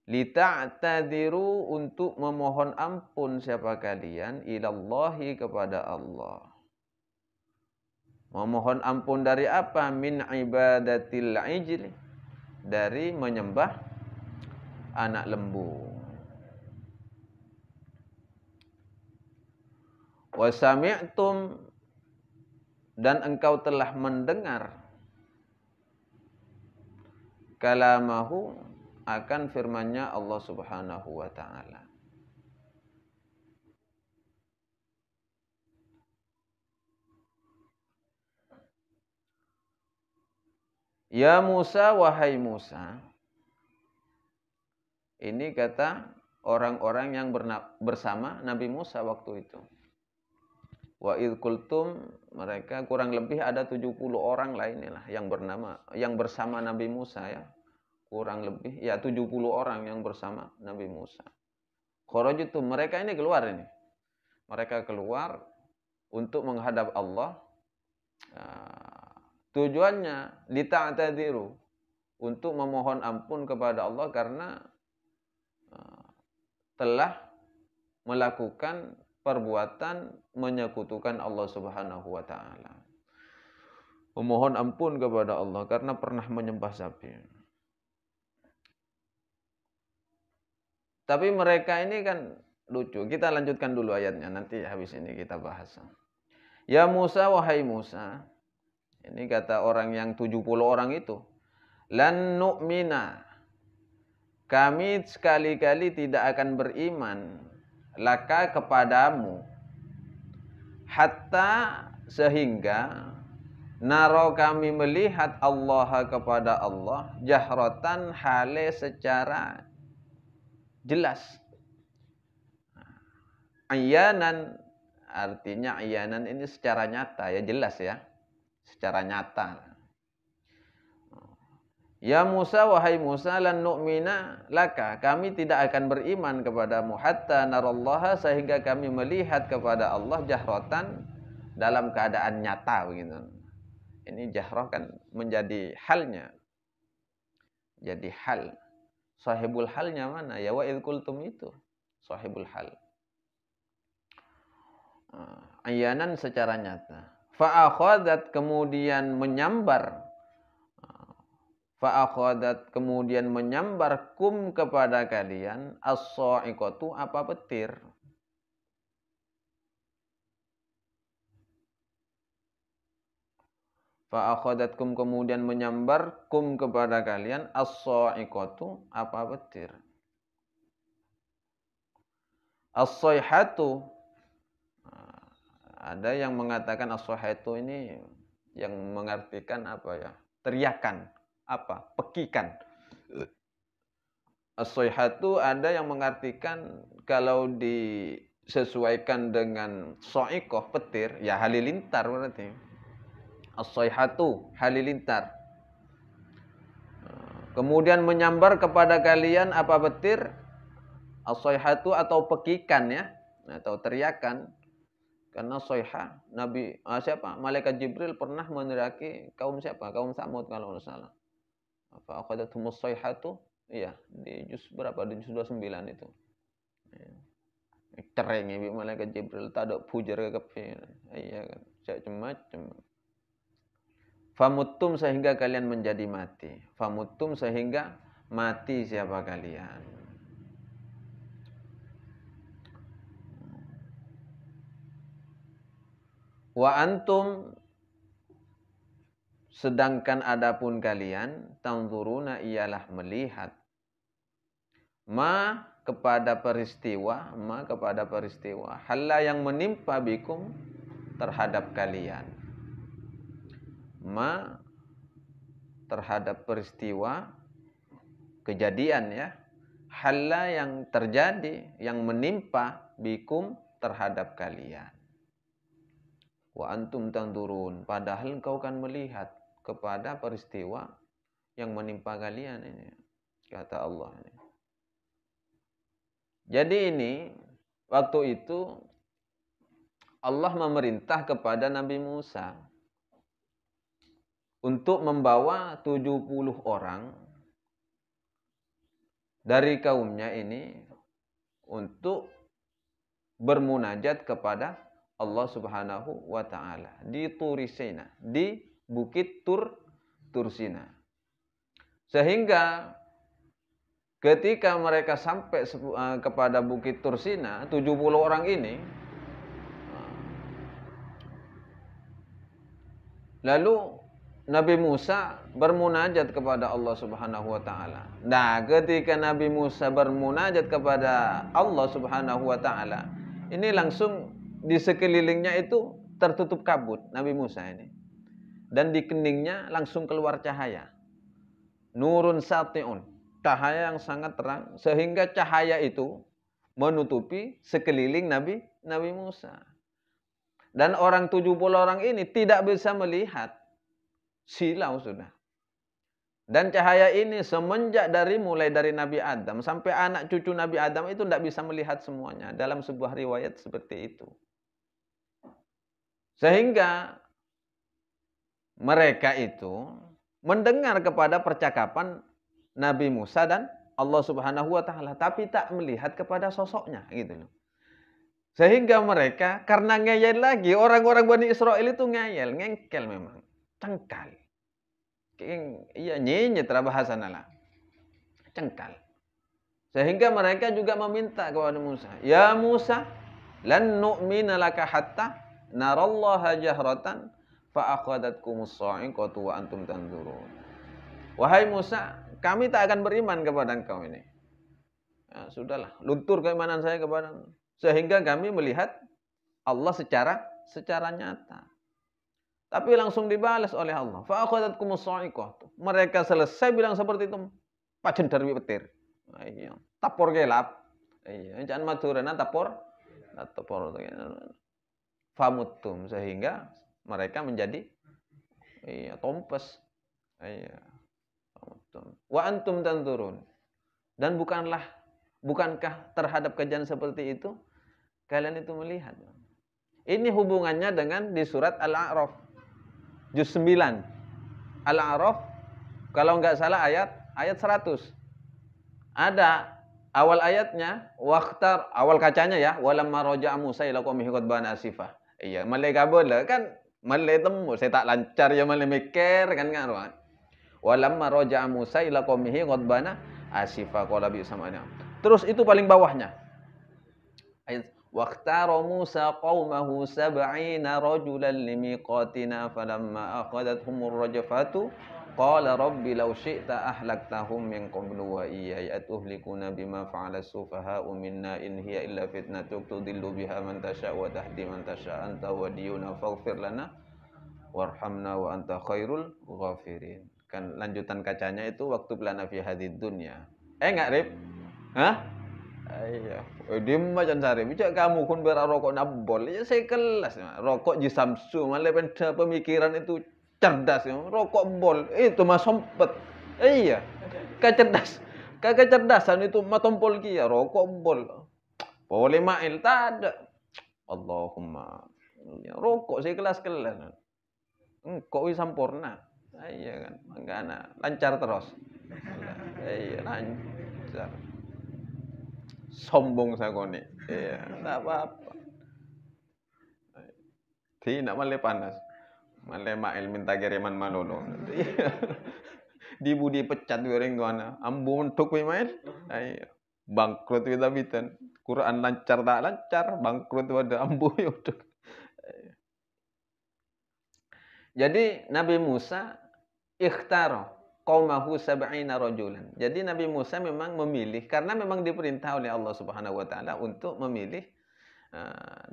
lita'tadiru, untuk memohon ampun siapa kalian, ilallahi, kepada Allah. Memohon ampun dari apa? Min ibadatil ijli, dari menyembah anak lembu. Wa sami'tum, dan engkau telah mendengar, kalamahu, akan firman-Nya Allah Subhanahu wa taala. Ya Musa, wahai Musa. Ini kata orang-orang yang bersama Nabi Musa waktu itu. Wa idh qultum, mereka kurang lebih ada 70 orang lah inilah yang bersama Nabi Musa ya. Kurang lebih ya 70 orang yang bersama Nabi Musa. Kharajatum, mereka ini keluar ini. Mereka keluar untuk menghadap Allah. Tujuannya lita'tadiru, untuk memohon ampun kepada Allah karena telah melakukan perbuatan menyekutukan Allah Subhanahu wa taala. Memohon ampun kepada Allah karena pernah menyembah sapi. Tapi mereka ini kan lucu. Kita lanjutkan dulu ayatnya, nanti habis ini kita bahas. Ya Musa, wahai Musa. Ini kata orang yang 70 orang itu. Lan nu'mina, kami sekali-kali tidak akan beriman, laka, kepadamu, hatta, sehingga, naro, kami melihat Allah, kepada Allah, jahratan, hale, secara jelas. Ayanan, artinya ayanan ini secara nyata ya, jelas ya, secara nyata. Ya Musa, wahai Musa, lan nu'mina laka, kami tidak akan beriman kepadamu hatta narallaha, sehingga kami melihat kepada Allah jahratan, dalam keadaan nyata begitu. Ini jahrah kan menjadi halnya. Jadi hal. Sahibul halnya mana? Ya wa idh qultum itu. Sahibul hal. Ayanan secara nyata. Fa'akhadat, kemudian menyambar. Fa'akhadat, kemudian menyambar kum kepada kalian as-sa'iqatu, apa petir. Fa'akhadatkum, kemudian menyambar kum kepada kalian as-sa'iqatu, apa petir. As-sayhatu, ada yang mengatakan as-sayhatu ini yang mengartikan apa ya? Teriakan, apa? Pekikan. As-sayhatu ada yang mengartikan kalau disesuaikan dengan sa'iqah, petir, ya halilintar berarti. As-sayhatu, halilintar. Kemudian menyambar kepada kalian apa petir? As-sayhatu atau pekikan ya, atau teriakan. Karena sayha, siapa? Malaikat Jibril pernah meneriaki kaum siapa? Kaum Tsamud kalau tidak salah. Fa akhadathum sayhatu, iya, di juz berapa? Di juz 29 itu. Cereng ya malaikat Jibril tak ada pujar ke kepe. Iya kan. Macam-macam. Famuttum, sehingga kalian menjadi mati. Famuttum, sehingga mati siapa kalian. Wa antum, sedangkan adapun kalian, tanzuruna, ialah melihat, kepada peristiwa, halla yang menimpa bikum, terhadap kalian. Terhadap peristiwa, kejadian ya. Halla yang terjadi, yang menimpa bikum, terhadap kalian. Wa antum tanzurun, padahal engkau kan melihat kepada peristiwa yang menimpa kalian ini, kata Allah ini. Jadi ini waktu itu Allah memerintah kepada Nabi Musa untuk membawa 70 orang dari kaumnya ini untuk bermunajat kepada Allah Subhanahu wa taala di Turisina, di Bukit Tursina. Sehingga ketika mereka sampai kepada Bukit Tursina, 70 orang ini, lalu Nabi Musa bermunajat kepada Allah Subhanahu wa taala. Nah, ketika Nabi Musa bermunajat kepada Allah Subhanahu wa taala, ini langsung di sekelilingnya itu tertutup kabut Nabi Musa ini. Dan di keningnya langsung keluar cahaya. Nurun sati'un, cahaya yang sangat terang, sehingga cahaya itu menutupi sekeliling Nabi Musa. Dan orang 70 orang ini tidak bisa melihat, silau sudah. Dan cahaya ini semenjak mulai dari Nabi Adam sampai anak cucu Nabi Adam itu tidak bisa melihat semuanya. Dalam sebuah riwayat seperti itu. Sehingga mereka itu mendengar kepada percakapan Nabi Musa dan Allah Subhanahu wa taala, tapi tak melihat kepada sosoknya gitu loh. Sehingga mereka karena ngeyel lagi, orang-orang Bani Israel itu ngeyel, ngengkel memang, cengkal. Iya, nyenyet bahasa nala. Cengkal. Sehingga mereka juga meminta kepada Musa, "Ya Musa, lan nu'mina laka hatta narallaha jahratan fa akhadhatkumus sa'iqatu wa antum tanzurun." Wahai Musa, kami tak akan beriman kepada engkau ini. Ya, sudahlah, luntur keimanan saya kepada, sehingga kami melihat Allah secara nyata. Tapi langsung dibalas oleh Allah. Fa akhadhatkumus sa'iqatu. Mereka selesai bilang seperti itu, pajen darwi petir. Iya, tapor gelap. Iya, jangan madurana tapor famutum, sehingga mereka menjadi tompes. Iya. Wa antum tanzurun. Dan bukankah terhadap kejadian seperti itu kalian itu melihat? Ini hubungannya dengan di surat Al-A'raf juz 9. Al-A'raf kalau enggak salah ayat 100. Ada awal ayatnya, awal kacanya ya, walamma raja'a Musa ila qaumihi ghadbana asifah. Iya, malai kabul kan malai temu, saya tak lancar ya malai mikir kan ngaruh. Walamma raja'a Musa ila qaumihi ghadbana asifah qala bi sama'na. Terus itu paling bawahnya. Ayat waqtara Musa qaumahu 70 rajulan limiqatina falamma akhadathumur rajfatu qala rabbi law syi'ta ahlaktahum min qablu wa iyaya atuhlikuna bima fa'ala as-sufaha'u minna in hiya illa fitnatuk tudillu biha man tasha' wa tahdi man tasha' anta waliyuna faghfir lana warhamna wa anta khairul ghafirin. Kan lanjutan kacanya itu waktu pelana fi hadid dunya. Enggak, Rip? Hah? Iya. Diem aja sare. Bijak kamu kun berarokok nabol. Ya saya kelas. Rokok di Samsu. Malah pemikiran itu cerdas. Rokok bol. Itu mah sompet. Iya. Kecerdasan itu mah tompol kia. Rokok bol. Boleh mail. Tak ada. Allahumma. Rokok saya kelas-kelas. Kok sampurna. Iya kan. Enggak lancar terus. Iya lancar. Sombong sakone. Iya, enggak apa-apa. Tidak malah panas. Malah mail minta kiriman malono. Dibudi pecat goreng tuana. Ambon tok we mail. Iya. Bangkrut kita bitan. Quran lancar tak lancar, bangkrut ada ambu yo. Jadi Nabi Musa ikhtara qaumahu 70 rajulan. Jadi Nabi Musa memang memilih karena memang diperintah oleh Allah Subhanahu wa taala untuk memilih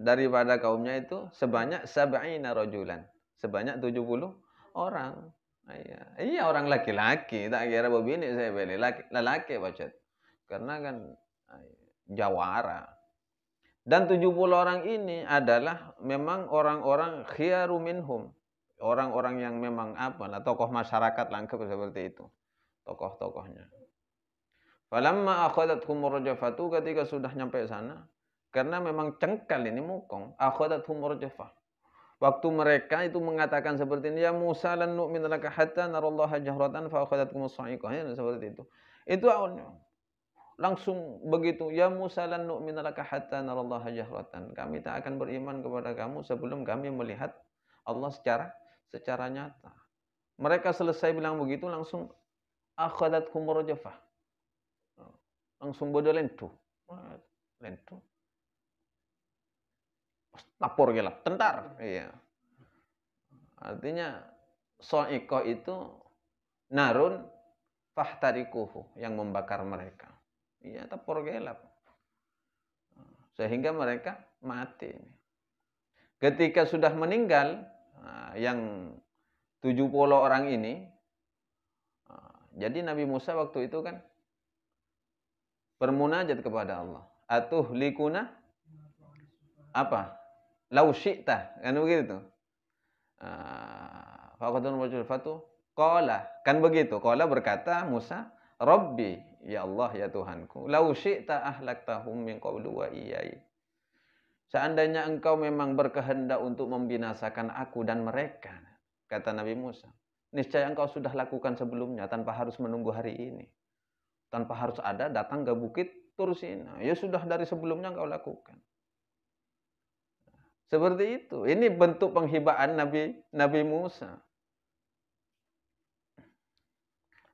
daripada kaumnya itu sebanyak 70 rajulan. Sebanyak 70 orang. Iya orang laki-laki, tak kira begini saya pilih laki-laki bacot. Karena kan jawara. Dan 70 orang ini adalah memang orang-orang khiyaru minhum. Orang-orang yang memang tokoh masyarakat langkap seperti itu. Tokoh-tokohnya. Falamma akhadathumur rajafatu ketika sudah nyampe sana, karena memang cengkal ini mukong, akhadathumur rajafah. Waktu mereka itu mengatakan seperti ini, ya Musa lan nu'min laka hatta narallaha jahratan fa akhadathkumus sa'iqah, seperti itu. Itu awalnya. Langsung begitu, ya Musa lan nu'min laka hatta narallaha jahratan. Kami tak akan beriman kepada kamu sebelum kami melihat Allah secara nyata. Mereka selesai bilang begitu langsung akhadathumur rajafah. Langsung bodoh lentu. Tapor gelap, tentar. Iya. Artinya so'ikoh itu narun fahtarikuhu yang membakar mereka. Iya, tapor gelap. Sehingga mereka mati. Ketika sudah meninggal yang 70 orang ini, jadi Nabi Musa waktu itu kan bermunajat kepada Allah. Atuhlikuna apa? Lau syi'ta, kan begitu. Faqadun wajul fatu qala, kan begitu. Qala berkata Musa, Rabbi, ya Allah ya Tuhanku, lau syi'ta ahlaktahum min qablu wa iyai. Seandainya engkau memang berkehendak untuk membinasakan aku dan mereka, kata Nabi Musa, niscaya engkau sudah lakukan sebelumnya tanpa harus menunggu hari ini. Tanpa harus ada datang ke bukit Tursina. Ya sudah dari sebelumnya engkau lakukan. Seperti itu. Ini bentuk penghibaan Nabi Musa.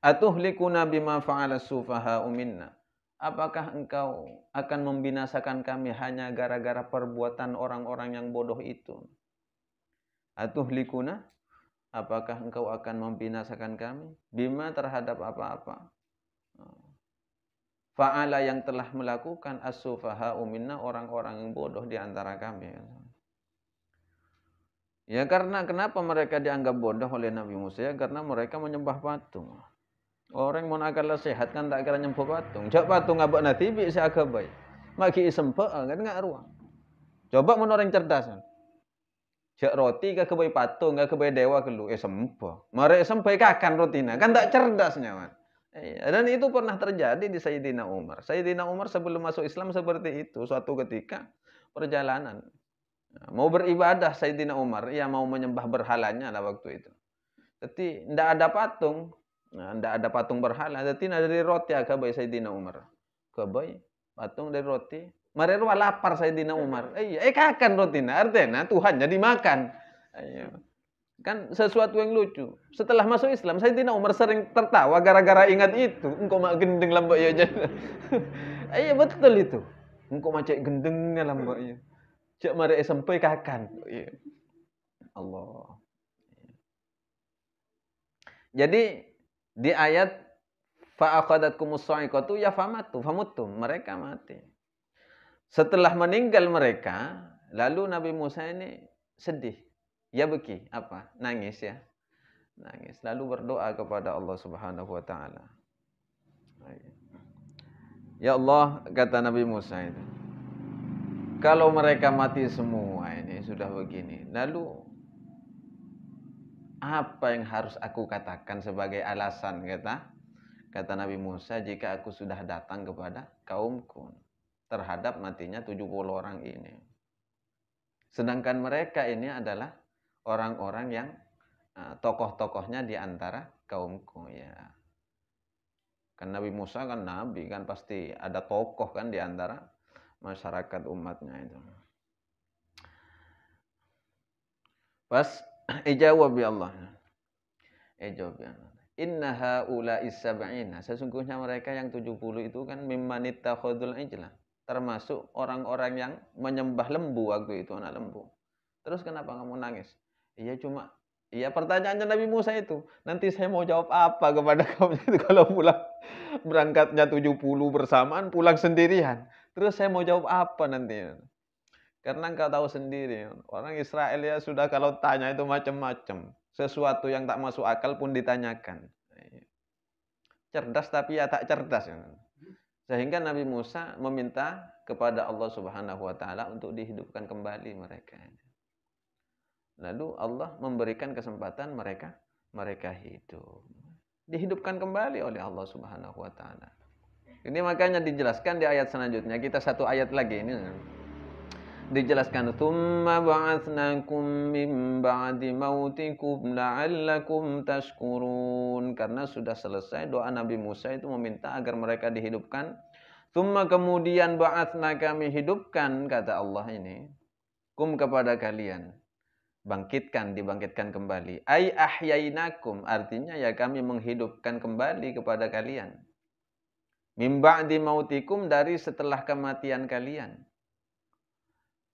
Atuhlikuna bima fa'ala sufaha'u minna. Apakah engkau akan membinasakan kami hanya gara-gara perbuatan orang-orang yang bodoh itu? Atuhlikuna, apakah engkau akan membinasakan kami? Bima terhadap apa-apa? Fa'ala yang telah melakukan as-sufaha'u minna, orang-orang yang bodoh di antara kami. Ya karena kenapa mereka dianggap bodoh oleh Nabi Musa? Ya, karena mereka menyembah patung. Orang mau akal sehat kan tak kira nyembah patung. Jak patung ngabak nanti bisa agak baik. Maki sempat kan nggak ruang. Coba menurut orang cerdas. Jak roti ke kebai patung, ke kebai dewa kelu. Sempo. Mare sampai kakan rotina. Kan tak cerdasnya, man. Dan itu pernah terjadi di Sayyidina Umar. Sayyidina Umar sebelum masuk Islam seperti itu. Suatu ketika perjalanan. Mau beribadah Sayyidina Umar. Ia mau menyembah berhalanya lah waktu itu. Jadi tidak ada patung. Tidak ada patung berhala. Jadi dari roti kebai Sayyidina Umar. Kebai patung dari roti. Mari lapar Sayyidina Umar. Kakan rotina. Artinya Tuhan jadi makan. Kan sesuatu yang lucu. Setelah masuk Islam, Sayyidina Umar sering tertawa gara-gara ingat itu. Engkau mak gendeng lambak ya jadi. Iya betul itu. Engkau macet gendengnya lambak ya. Cak mari SMP kakan. Allah. Jadi di ayat fa'aqadatkumus sa'iqatu ya famutum. Mereka mati. Setelah meninggal mereka, lalu Nabi Musa ini sedih. Ya beki, apa? Nangis ya. Nangis. Lalu berdoa kepada Allah Subhanahu wa taala. Ya Allah, kata Nabi Musa itu. Kalau mereka mati semua ini sudah begini. Lalu apa yang harus aku katakan sebagai alasan kata Nabi Musa jika aku sudah datang kepada kaumku terhadap matinya 70 orang ini. Sedangkan mereka ini adalah orang-orang yang tokoh-tokohnya di antara kaumku ya. Kan Nabi Musa kan nabi kan pasti ada tokoh kan di antara masyarakat umatnya itu. Pas ijawab ya Allah. Ijawab ya Allah. Inna haula'i sab'ina. Sesungguhnya mereka yang 70 itu kan mimmanittakhadul ijla. Termasuk orang-orang yang menyembah lembu waktu itu, anak lembu. Terus kenapa kamu nangis? Iya pertanyaannya Nabi Musa itu. Nanti saya mau jawab apa kepada kamu itu kalau pulang berangkatnya 70 bersamaan, pulang sendirian. Terus saya mau jawab apa nanti? Karena engkau tahu sendiri, orang Israel ya sudah kalau tanya itu macam-macam. Sesuatu yang tak masuk akal pun ditanyakan. Cerdas tapi ya tak cerdas. Sehingga Nabi Musa meminta kepada Allah Subhanahu wa taala untuk dihidupkan kembali mereka. Lalu Allah memberikan kesempatan mereka hidup. Dihidupkan kembali oleh Allah Subhanahu wa taala. Ini makanya dijelaskan di ayat selanjutnya. Kita satu ayat lagi ini. Dijelaskan tsumma ba'atsnakum min ba'di mautikum la'allakum tashkurun. Karena sudah selesai doa Nabi Musa itu meminta agar mereka dihidupkan. Tsumma kemudian ba'atsna kami hidupkan kata Allah ini. Kum kepada kalian. Dibangkitkan kembali. Ai ahyainakum artinya ya kami menghidupkan kembali kepada kalian. Min ba'di mautikum dari setelah kematian kalian.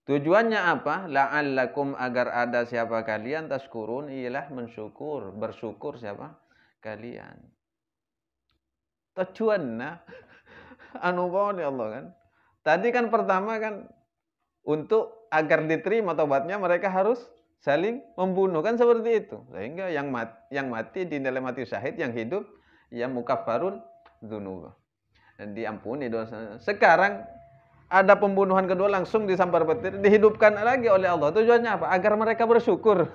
Tujuannya apa? La'allakum agar ada siapa kalian tashkurun ialah bersyukur siapa? Kalian. Tujuannya boleh Allah kan. Tadi kan pertama kan untuk agar diterima taubatnya mereka harus saling membunuh kan seperti itu. Sehingga yang mati dinilai mati syahid, yang hidup ya mukaffarun dzunub. Dan diampuni dosa. Sekarang ada pembunuhan kedua langsung disambar petir, dihidupkan lagi oleh Allah. Tujuannya apa? Agar mereka bersyukur.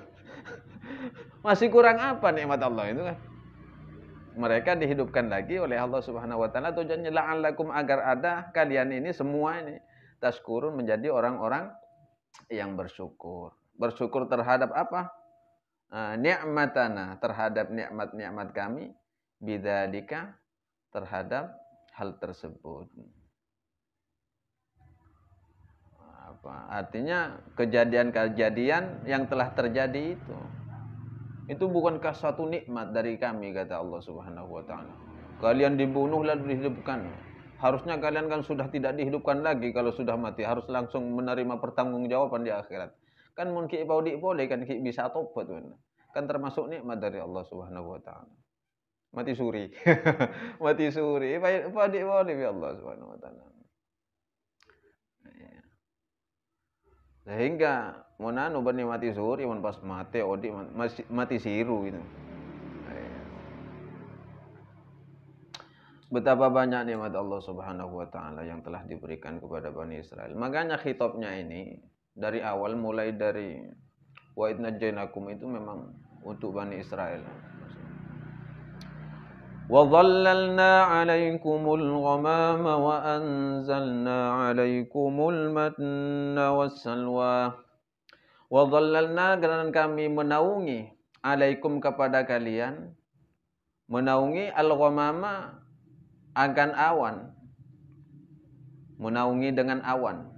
Masih kurang apa nikmat Allah itu kan? Mereka dihidupkan lagi oleh Allah Subhanahu wa taala. Tujuannya la'allakum agar ada kalian ini semua ini tashkurun menjadi orang-orang yang bersyukur. Bersyukur terhadap apa? Ni'matana, terhadap nikmat-nikmat kami, bidzalika terhadap hal tersebut. Artinya kejadian-kejadian yang telah terjadi itu bukankah suatu nikmat dari kami kata Allah Subhanahu wa taala. Kalian dibunuh lalu dihidupkan. Harusnya kalian kan sudah tidak dihidupkan lagi kalau sudah mati, harus langsung menerima pertanggungjawaban di akhirat. Kan mun ki boleh kan ki bisa tobat kan termasuk nikmat dari Allah Subhanahu wa taala. Mati suri. Mati suri. Apa boleh ya Allah Subhanahu wa taala. Sehingga monanu bani mati suri mon pas mati odi mati siru itu. Betapa banyak nikmat Allah Subhanahu wa taala yang telah diberikan kepada Bani Israel. Makanya khitabnya ini dari awal mulai dari Wa idh najjaynakum itu memang untuk Bani Israel. Wa dhallalna 'alaikumul ghamama wa anzalna 'alaikumul manna wassalwa. Wa dhallalna, dan kami menaungi, 'alaikum kepada kalian, menaungi al-ghamama akan awan. Menaungi dengan awan.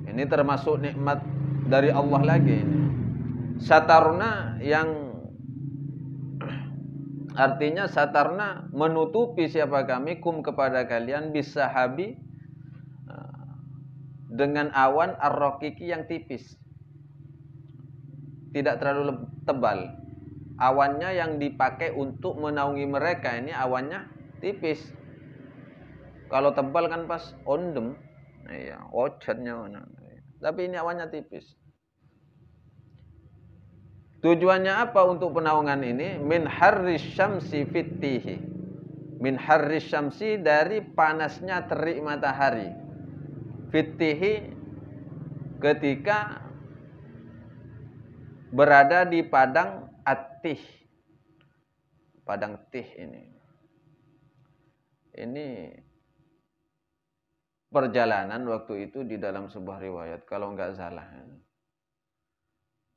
Ini termasuk nikmat dari Allah lagi. Satarna, yang artinya satarna menutupi siapa kami, kum kepada kalian, bisahabi dengan awan ar-raqiqi yang tipis. Tidak terlalu tebal. Awannya yang dipakai untuk menaungi mereka ini awannya tipis. Kalau tebal kan pas ondem. Iya, ocennya mana. Tapi ini awannya tipis. Tujuannya apa untuk penaungan ini? Min harris syamsi fittihi. Min harris syamsi, dari panasnya terik matahari. Fittihi, ketika berada di padang at-tih. Padang tih ini. Ini perjalanan waktu itu di dalam sebuah riwayat, kalau enggak salah.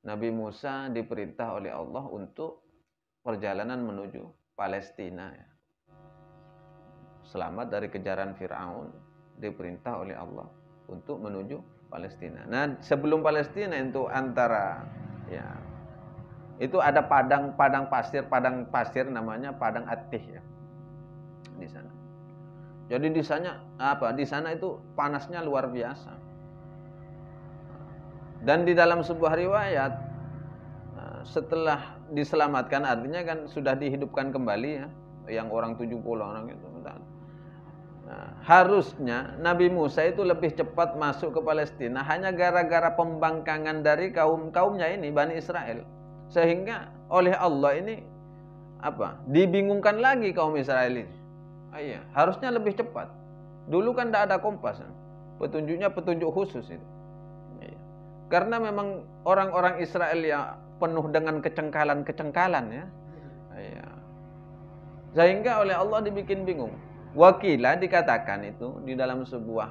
Nabi Musa diperintah oleh Allah untuk perjalanan menuju Palestina. Selamat dari kejaran Fir'aun, diperintah oleh Allah untuk menuju Palestina. Nah, sebelum Palestina itu antara, ya, itu ada padang pasir namanya Padang At-Tih, ya, di sana. Jadi di sana apa? Di sana itu panasnya luar biasa. Dan di dalam sebuah riwayat, setelah diselamatkan, artinya kan sudah dihidupkan kembali, ya, yang orang 70 orang itu. Nah, harusnya Nabi Musa itu lebih cepat masuk ke Palestina, hanya gara-gara pembangkangan dari kaumnya ini, Bani Israel. Sehingga oleh Allah ini apa? Dibingungkan lagi kaum Israel ini. Iya, harusnya lebih cepat. Dulu kan tidak ada kompas. Petunjuknya petunjuk khusus itu. Karena memang orang-orang Israel yang penuh dengan kecengkalan, ya. Ya. Sehingga oleh Allah dibikin bingung. Wakilah dikatakan itu di dalam sebuah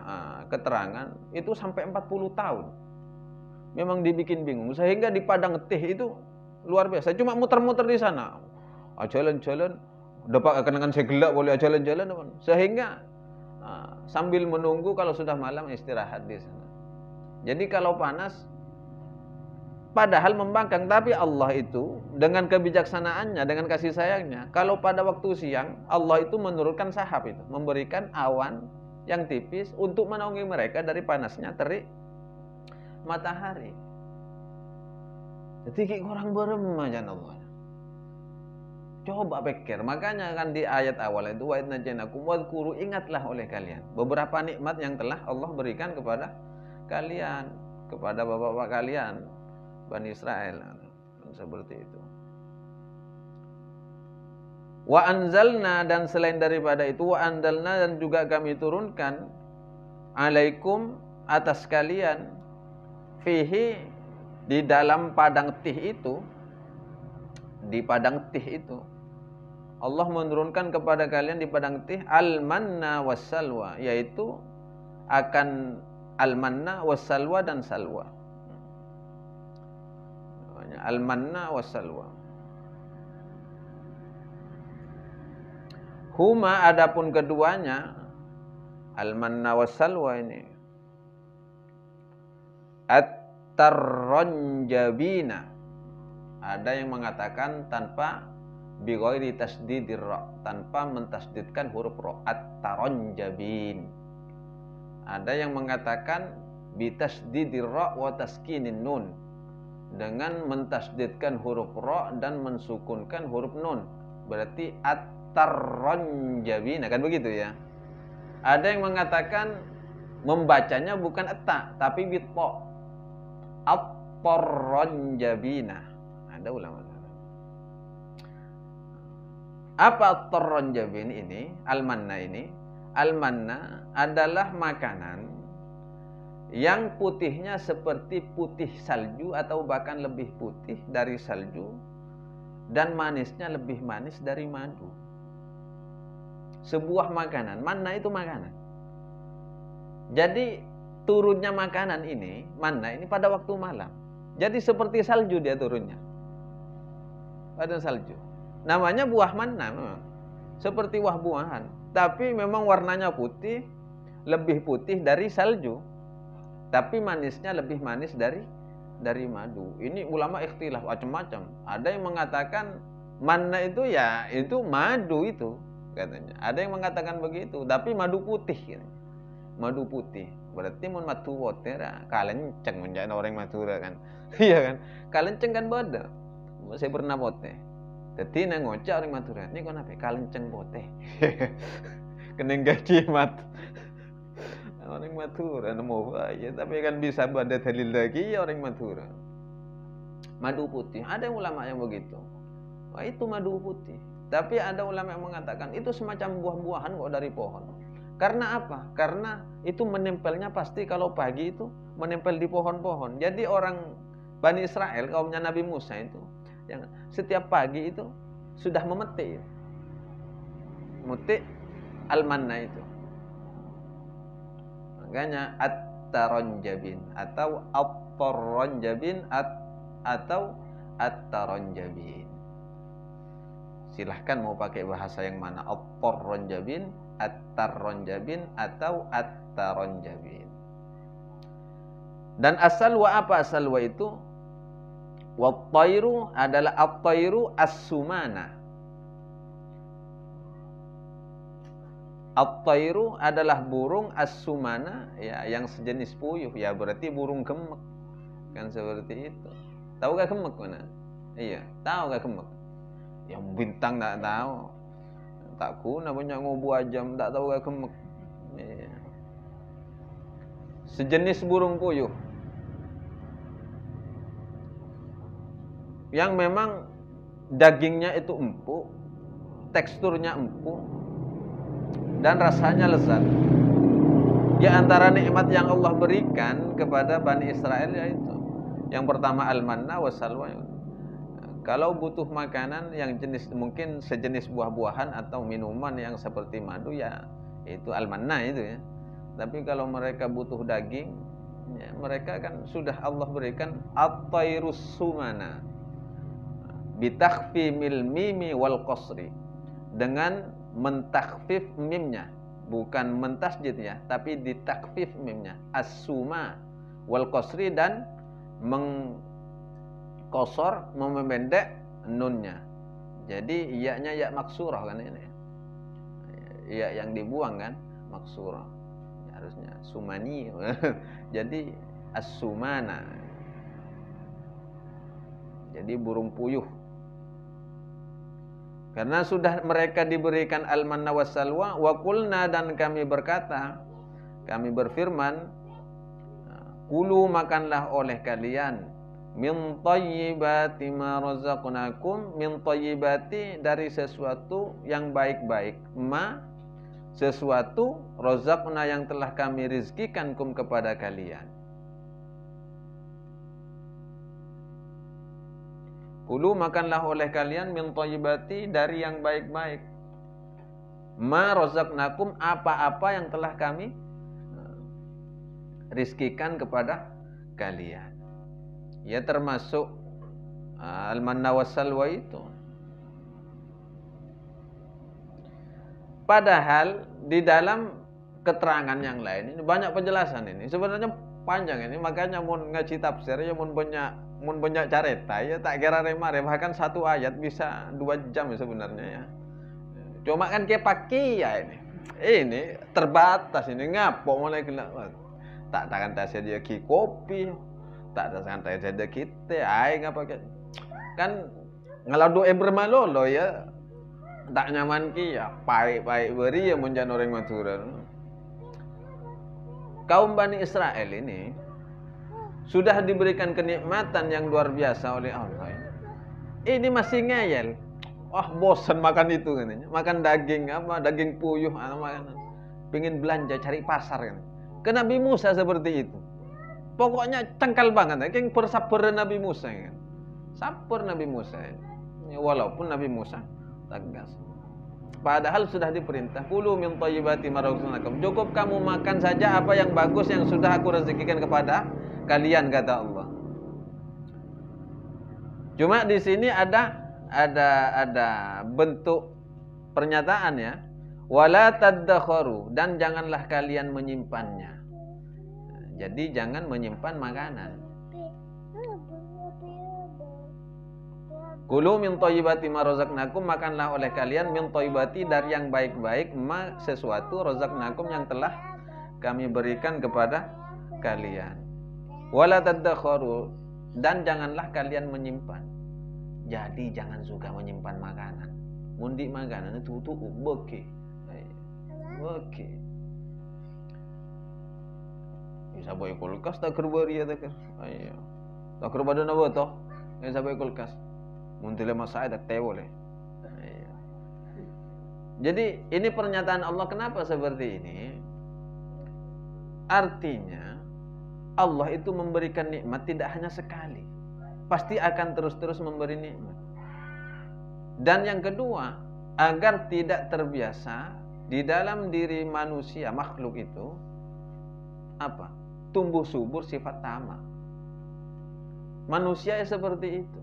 keterangan itu sampai 40 tahun. Memang dibikin bingung. Sehingga di Padang Tih itu luar biasa. Cuma muter-muter di sana. Jalan-jalan, dapat kenangan segelak boleh jalan-jalan. Sehingga sambil menunggu kalau sudah malam istirahat di sana. Jadi kalau panas, padahal membangkang, tapi Allah itu dengan kebijaksanaannya, dengan kasih sayangnya, kalau pada waktu siang Allah itu menurunkan sahab itu, memberikan awan yang tipis untuk menaungi mereka dari panasnya terik matahari. Jadi orang beremajan Allah. Coba pikir, makanya kan di ayat awal itu wa idnajainakum wadhkuru, ingatlah oleh kalian beberapa nikmat yang telah Allah berikan kepada kalian, kepada bapak-bapak kalian Bani Israel, seperti itu. Wa anzalna, dan selain daripada itu, wa anzalna, dan juga kami turunkan, alaikum, atas kalian, fihi, di dalam padang tih itu, di padang tih itu Allah menurunkan kepada kalian di padang tih al-manna wassalwa, yaitu akan al-manna wassalwa dan salwa. Al-manna wassalwa. Huma, adapun keduanya, al-manna wassalwa ini, at-tarranjabina. Ada yang mengatakan tanpa bighairi tasdidir ra, tanpa mentasdidkan huruf ra, at-tarranjabin. Ada yang mengatakan bitasdidir ra wa taskinin nun, dengan mentasdidkan huruf ra dan mensukunkan huruf nun, berarti at-tarranjabin, kan begitu ya. Ada yang mengatakan membacanya bukan etta tapi bitqa, at-tarranjabina. Ada ulama. Apa at-tarranjabin ini? Al-manna ini, al-manna adalah makanan yang putihnya seperti putih salju atau bahkan lebih putih dari salju, dan manisnya lebih manis dari madu. Sebuah makanan, manna itu makanan. Jadi turunnya makanan ini, manna ini pada waktu malam. Jadi seperti salju dia turunnya. Pada salju. Namanya buah manna memang. Seperti buah-buahan, tapi memang warnanya putih, lebih putih dari salju. Tapi manisnya lebih manis dari madu. Ini ulama ikhtilaf macam-macam. Ada yang mengatakan manna itu ya itu madu itu katanya. Ada yang mengatakan begitu, tapi madu putih katanya. Madu putih. Berarti mun matu wotera kalenceng menjadi orang Madura kan. Iya kan? Kalenceng kan bodoh. Saya pernah bote. Jadi nang ngocak orang Madura. Ini kok nape kalenceng bote. Keneng gaji mat. Orang Madura nemu ya, tapi kan bisa pada dalil lagi ya orang Madura. Madu putih. Ada ulama yang begitu. Wah, itu madu putih. Tapi ada ulama yang mengatakan itu semacam buah-buahan kok dari pohon. Karena apa? Karena itu menempelnya pasti kalau pagi itu menempel di pohon-pohon. Jadi orang Bani Israel, kaumnya Nabi Musa itu, yang setiap pagi itu sudah memetik. Memetik al-manna itu. Makanya at-taronjabin atau at-taronjabin atau at-taronjabin. Silahkan mau pakai bahasa yang mana, at-taronjabin, at-taronjabin atau at-taronjabin. Dan as-salwa apa as-salwa itu? Wat-tairu adalah at-tairu as-sumana. At-tairu adalah burung as-sumana ya, yang sejenis puyuh ya, berarti burung gemek. Kan seperti itu. Tahu gak gemek mana? Iya, tahu gak gemek? Yang bintang tak tahu. Tak guna banyak ngobu ajam, tak tahu gak gemek. Iya. Sejenis burung puyuh. Yang memang dagingnya itu empuk, teksturnya empuk, dan rasanya lezat. Di antara nikmat yang Allah berikan kepada Bani Israel yaitu yang pertama al-manna wassalwa. Kalau butuh makanan yang jenis mungkin sejenis buah-buahan atau minuman yang seperti madu ya itu al-manna itu ya. Tapi kalau mereka butuh daging ya, mereka kan sudah Allah berikan at-tairus sumana bitakhfimil mimi wal qasri, dengan mentakhfif mimnya, bukan mentasjid ya, tapi ditakfif mimnya, as-suma wal qasri, dan mengkosor, memendek nunnya. Jadi iya-nya ya maksurah kan ini. Iya yang dibuang kan maksurah. Ya, harusnya sumani. Jadi as-sumana. Jadi burung puyuh. Karena sudah mereka diberikan al-manna wassalwa, wa qulna, dan kami berkata, kami berfirman, kulu makanlah oleh kalian min thayyibati ma razaqnakum, min thayyibati dari sesuatu yang baik-baik, ma sesuatu razaqna yang telah kami rizkikan kum kepada kalian. Kulu makanlah oleh kalian min thayyibati dari yang baik-baik, ma razaqnakum apa-apa yang telah kami rizkikan kepada kalian. Ya termasuk al-manna wassalwa itu. Padahal di dalam keterangan yang lain ini banyak penjelasan ini. Sebenarnya panjang ini, makanya mun ngaji tafsir ya mun banyak careta ya tak kira remare, bahkan satu ayat bisa 2 jam ya sebenarnya ya. Cuma kan ke paki ya ini. Ini terbatas ini, ngapo mulai gelap. Tak akan saya ki kopi, tak akan saya kita ai ngapa kan ngalado bermalolo ya. Tak nyaman ki ya pai-pai beri ya munjan orang Madura. Kaum Bani Israel ini sudah diberikan kenikmatan yang luar biasa oleh Allah. Ini masih ngeyel. Wah, bosan makan itu katanya. Makan daging apa? Daging puyuh makan. Pengin belanja cari pasar kan. Ke Nabi Musa seperti itu. Pokoknya cengkal banget. Kayak bersabar Nabi Musa kan. Sabar Nabi Musa. Ya, walaupun Nabi Musa tegas. Padahal sudah diperintah, kulu min thayyibati ma razaqnakum. Cukup kamu makan saja apa yang bagus yang sudah aku rezekikan kepada kalian, kata Allah. Cuma di sini ada bentuk pernyataan ya. Wala tadakharu, dan janganlah kalian menyimpannya. Jadi jangan menyimpan makanan. Kulu min thayyibati ma razaqnakum, makanlah oleh kalian min thayyibati, dari yang baik-baik, ma sesuatu razaqnakum yang telah kami berikan kepada kalian. Wala tadakharu, dan janganlah kalian menyimpan. Jadi jangan suka menyimpan makanan. Mundi makanan itu beki. Beki. Bisa boy kulkas tak kerbari ya tak. Ayo. Tak kerbada na boto. Bisa boy kulkas. Muntile masai tak tewole. Ayo. Jadi ini pernyataan Allah kenapa seperti ini? Artinya Allah itu memberikan nikmat tidak hanya sekali. Pasti akan terus-terus memberi nikmat. Dan yang kedua, agar tidak terbiasa di dalam diri manusia, makhluk itu apa? Tumbuh subur sifat tamak. Manusia seperti itu.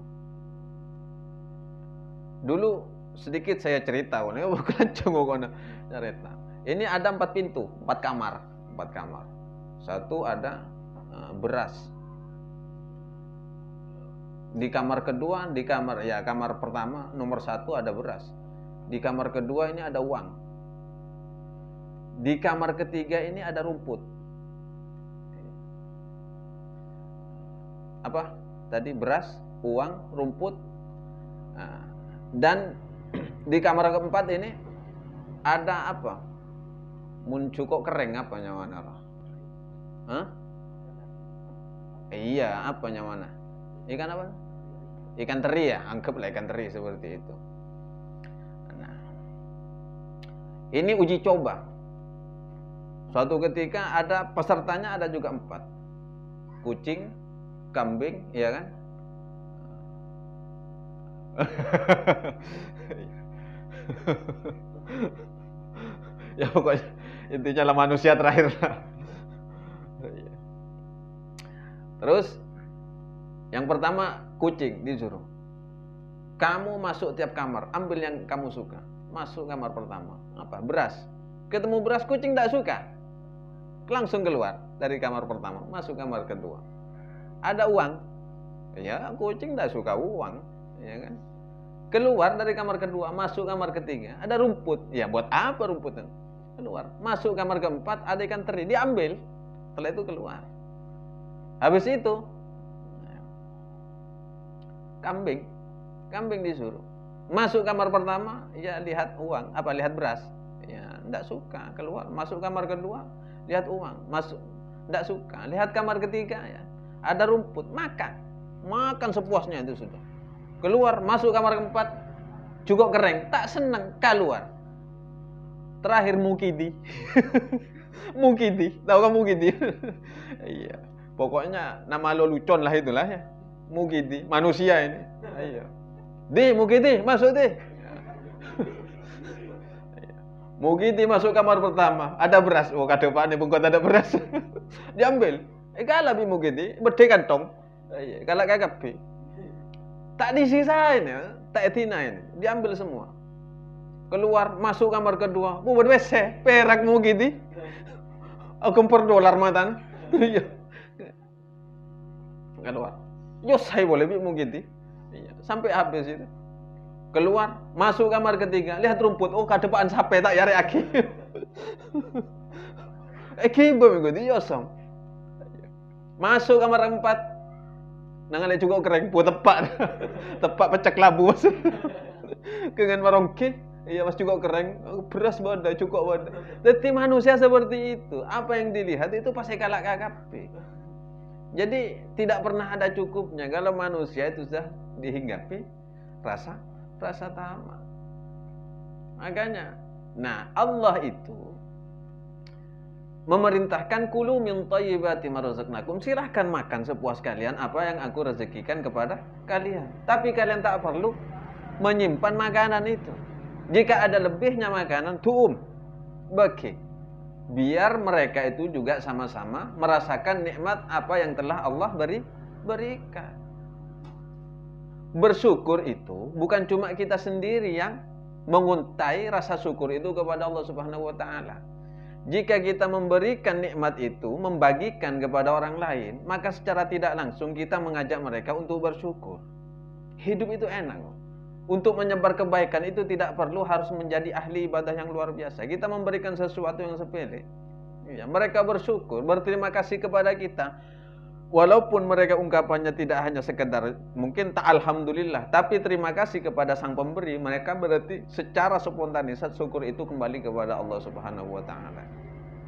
Dulu sedikit saya cerita, bukan cuma cerita. Ini ada 4 pintu, 4 kamar. Satu ada beras. Di kamar kedua, kamar pertama nomor 1 ada beras. Di kamar kedua ini ada uang. Di kamar ketiga ini ada rumput. Apa? Tadi beras, uang, rumput. Nah, dan di kamar keempat ini ada apa? Muncukok kering apa nyawana? Hah? Iya, apa nyawana? Ikan apa? Ikan teri ya, anggaplah ikan teri seperti itu. Nah, ini uji coba. Suatu ketika ada pesertanya, ada juga 4. Kucing, kambing, ya kan? Ya pokoknya intinya lah manusia terakhir lah. Terus yang pertama kucing disuruh, kamu masuk tiap kamar, ambil yang kamu suka. Masuk kamar pertama, apa? Beras. Ketemu beras, kucing tidak suka, langsung keluar dari kamar pertama, masuk kamar kedua. Ada uang, ya kucing tidak suka uang, ya kan? Keluar dari kamar kedua, masuk kamar ketiga. Ada rumput, ya buat apa rumputnya? Keluar, masuk kamar keempat, ada ikan teri, diambil. Setelah itu keluar. Habis itu kambing disuruh masuk kamar pertama, ya lihat uang, lihat beras, ya tidak suka, keluar. Masuk kamar kedua, lihat uang, masuk, tidak suka. Lihat kamar ketiga, ya ada rumput, makan sepuasnya itu sudah. Keluar, masuk kamar keempat, juga kering, tak senang, keluar. Terakhir mukidi. Mukidi, tahu kamu mukidi? Iya, pokoknya nama lelucon lah itulah ya. Mukidi, manusia ini. Iya. Mukidi, masuk Mukidi masuk kamar pertama, ada beras. Oh, kade Pak, ini bungkut ada beras. Diambil. Kalah bi mukidi, bede kantong. Iya, kalah kabeh. Tak disisain ya, tak etinain. Diambil semua. Keluar, masuk kamar kedua. Buat WC, perak mukidi. Aku $1 matan. Iya. Keluar. Yo saya boleh bi mukidi. Iya, sampai habis itu. Keluar, masuk kamar ketiga, lihat rumput. Oh, kadepaan sape tak yare aki. Kibo minggu yosong. Masuk kamar keempat. Nangan juga kering, buat tepak. Tepak pecek labu mas. Kengen marongki, iya mas juga kering. Beras bada, cukup bada. Jadi manusia seperti itu. Apa yang dilihat itu pasti kalah KKP. Jadi tidak pernah ada cukupnya. Kalau manusia itu sudah dihinggapi rasa tamak. Makanya, nah Allah itu memerintahkan kulu min thayyibati ma razaqnakum, silahkan makan sepuas kalian apa yang aku rezekikan kepada kalian. Tapi kalian tak perlu menyimpan makanan itu. Jika ada lebihnya makanan, bagi, biar mereka itu juga sama-sama merasakan nikmat apa yang telah Allah berikan. Bersyukur itu bukan cuma kita sendiri yang menguntai rasa syukur itu kepada Allah Subhanahu wa taala. Jika kita memberikan nikmat itu, membagikan kepada orang lain, maka secara tidak langsung kita mengajak mereka untuk bersyukur. Hidup itu enak. Untuk menyebar kebaikan itu tidak perlu harus menjadi ahli ibadah yang luar biasa. Kita memberikan sesuatu yang sepele. Ya, mereka bersyukur, berterima kasih kepada kita. Walaupun mereka ungkapannya tidak hanya sekedar mungkin tak alhamdulillah, tapi terima kasih kepada sang pemberi, mereka berarti secara spontanis syukur itu kembali kepada Allah Subhanahu wa taala.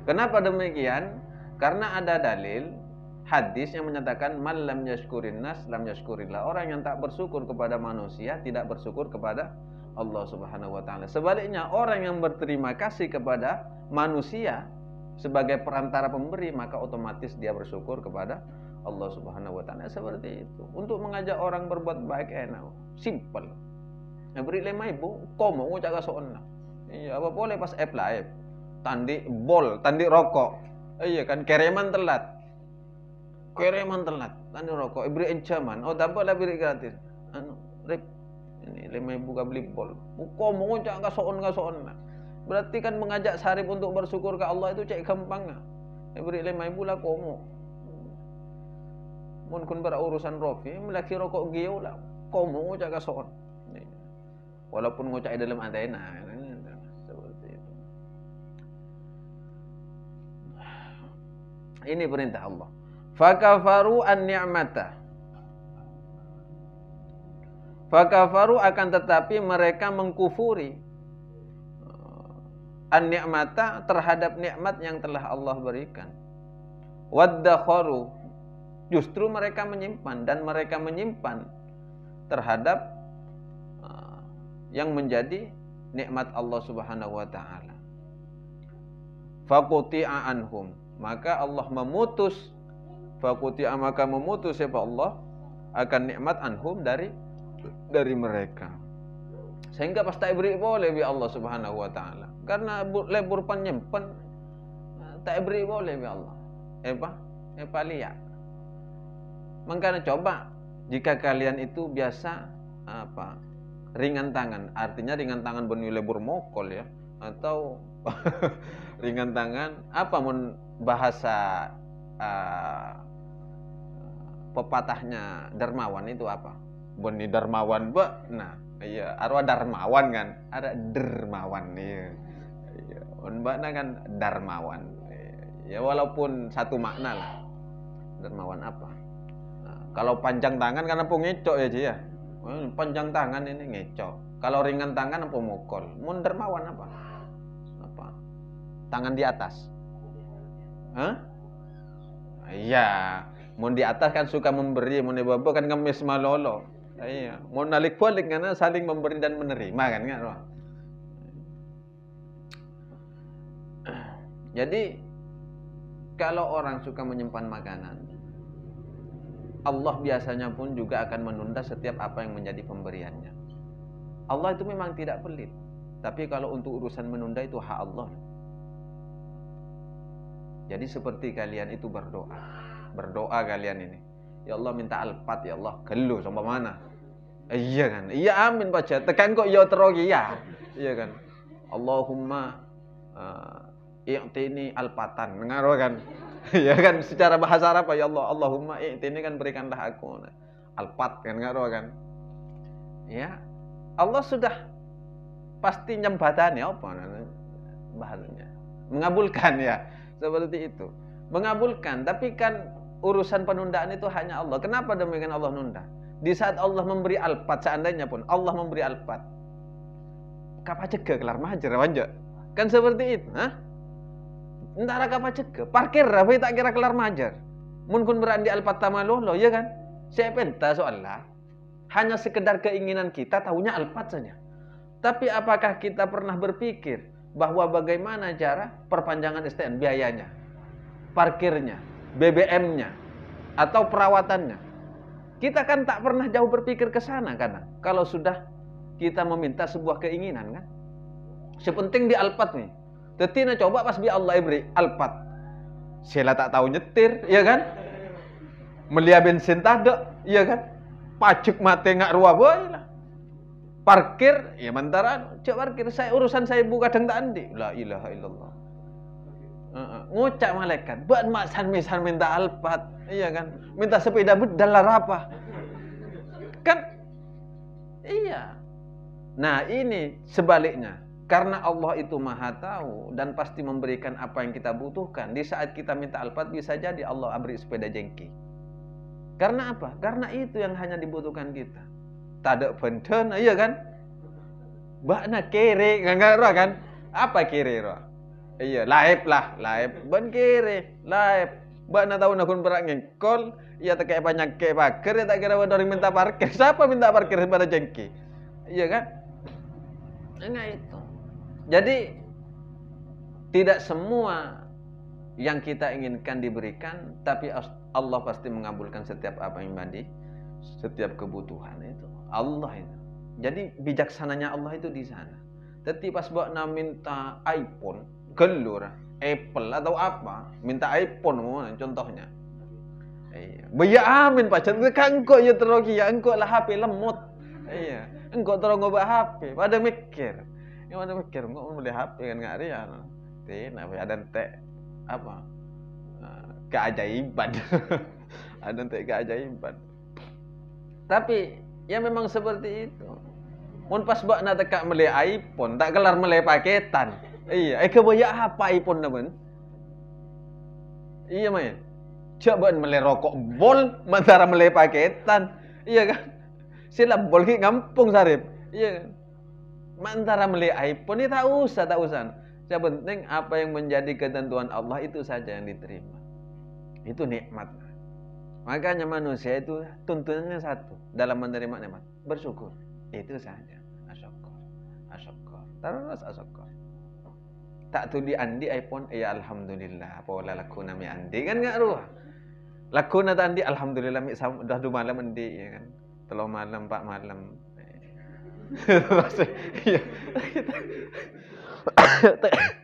Kenapa demikian? Karena ada dalil hadis yang menyatakan man lam yashkurin nas lam yashkurillah. Orang yang tak bersyukur kepada manusia tidak bersyukur kepada Allah Subhanahu wa taala. Sebaliknya, orang yang berterima kasih kepada manusia sebagai perantara pemberi, maka otomatis dia bersyukur kepada Allah Subhanahu wa taala. Seperti itu. Untuk mengajak orang berbuat baik enak, simple. Beri 5.000, komo ngucak kasoonna. Iya, apa boleh pas apply. Tandi bol, tandi rokok. Iya kan, kereman telat. Tandi rokok, beri ancaman. Oh, tak boleh beri gratis. Rip. Ini 5.000 ka beli bol. Komo ngucak kasoonna. Berarti kan mengajak Sarip untuk bersyukur ke Allah itu cek gampang. Beri 5.000 lah komo. Mun kun berurusan rofi, melaki rokok giau lah, komo ngucak kasoon. Walaupun ngucak dalam antena, seperti itu. Ini perintah Allah. Fakafaru an-ni'mata. Fakafaru, akan tetapi mereka mengkufuri an-ni'mata, terhadap nikmat yang telah Allah berikan. Waddakharu, justru mereka menyimpan, dan mereka menyimpan terhadap yang menjadi nikmat Allah Subhanahu wa taala. Faquti'a anhum, maka Allah memutus, faquti'a, maka memutus siapa Allah akan nikmat anhum dari mereka. Sehingga pas tak beri boleh bi Allah Subhanahu wa taala. Karena lebur penyimpan tak beri boleh bi Allah. Apa liya. Makanya coba jika kalian itu biasa ringan tangan, artinya ringan tangan beni lebur mokol ya, atau ringan tangan mun bahasa pepatahnya Darmawan itu apa? Beni Darmawan nah iya, arwah Darmawan kan, ada dermawan iya. Iya, mbakna kan Darmawan. Ya walaupun satu makna lah. Dermawan apa? Nah, kalau panjang tangan kan apa ngecok ya Ci ya? Panjang tangan ini ngecok. Kalau ringan tangan apa mukul. Mun dermawan apa? Tangan di atas. Hah? Iya, mun di atas kan suka memberi, mun di bawah kan ngemis malolo. Iya, mun nalik-balik karena saling memberi dan menerima kan. Jadi kalau orang suka menyimpan makanan, Allah biasanya pun juga akan menunda setiap apa yang menjadi pemberiannya. Allah itu memang tidak pelit, tapi kalau untuk urusan menunda itu hak Allah. Jadi seperti kalian itu berdoa kalian ini, ya Allah minta alpat ya Allah, gelu sama mana? Iya kan, iya amin baca, tekan kok ya terogi ya, iya kan. Allahumma i'tini alpatan, ngaruh kan? Ya kan, secara bahasa Arab ya Allah, Allahumma i'tini kan berikanlah aku alpat kan, ngaruh kan? Ya, Allah sudah pasti nyembatani apa bahasanya, mengabulkan ya, seperti itu, mengabulkan. Tapi kan urusan penundaan itu hanya Allah. Kenapa demikian Allah nunda? Di saat Allah memberi alpat, seandainya pun Allah memberi alpat, kapa cegah kelar majer wanja, kan seperti itu, hah? Entara kapa cegah, parkir rapi tak kira kelar majer. Mun kun berandi alpat tamaluh lo, ya kan? Saya penta soalnya hanya sekedar keinginan kita tahunya alpat saja. Tapi apakah kita pernah berpikir bahwa bagaimana cara perpanjangan STN biayanya? parkirnya, BBM-nya, atau perawatannya. Kita kan tak pernah jauh berpikir ke sana karena kalau sudah kita meminta sebuah keinginan kan. Sepenting di Alphard nih. Tetina coba pas bi Allah ibri Alphard. Sela tak tahu nyetir, iya kan? Melia bensin tak iya kan? Pajak mate ngak ruah boy lah. Parkir, ya mantaran, cek parkir saya urusan saya buka kadang tak andi. La ilaha illallah. Ngucap malaikat, buat maksan misal minta Alphard, iya kan? Minta sepeda bedal lah apa? Kan? Iya. Nah ini sebaliknya, karena Allah itu maha tahu dan pasti memberikan apa yang kita butuhkan. Di saat kita minta Alphard bisa jadi Allah beri sepeda jengki. Karena apa? Karena itu yang hanya dibutuhkan kita. Tak ada benten, iya kan? Bakna kere, nggak kan? Apa kere roh? Iya, laib lah, laib. Ban kere, laib. Bakna tahu nakun berak ngekol, iya tak kayak banyak kayak parkir, ya tak kira orang minta parkir. Siapa minta parkir pada jengki? Iya kan? Enggak itu. Jadi tidak semua yang kita inginkan diberikan, tapi Allah pasti mengabulkan setiap apa yang mandi, setiap kebutuhan itu. Allah itu. Jadi bijaksananya Allah itu di sana. Tapi pas bakna minta iPhone, gelur, Apple atau apa, minta iPhone contohnya. Iya. Baya amin pacar engkau ya terogi ya engkau lah HP lemot. Iya. Engkau terus ngobak HP, pada mikir. Yang mana mikir engkau mau beli HP kan enggak real. Tina ada entek apa? Keajaiban. Ada entek keajaiban. Tapi ya memang seperti itu. Mun pas bakna tekak meli iPhone, tak kelar meli paketan. Iya, kebaya apa iPhone namun? Iya main. Coba meli rokok bol, mantara meli paketan. Iya kan? Sila bol ki ngampung sarip. Iya kan? Mantara meli iPhone ini tak usah. Yang penting apa yang menjadi ketentuan Allah itu saja yang diterima. Itu nikmat. Makanya manusia itu tuntunannya satu dalam menerima nikmat, bersyukur. Itu saja. Asyukur. Terus asyukur. Tak tu di andi iPhone, ya alhamdulillah. Pola laku nami andi kan enggak ruah. Laku na andi alhamdulillah mi dah 2 malam andi ya kan. 3 malam, 4 malam. Iya.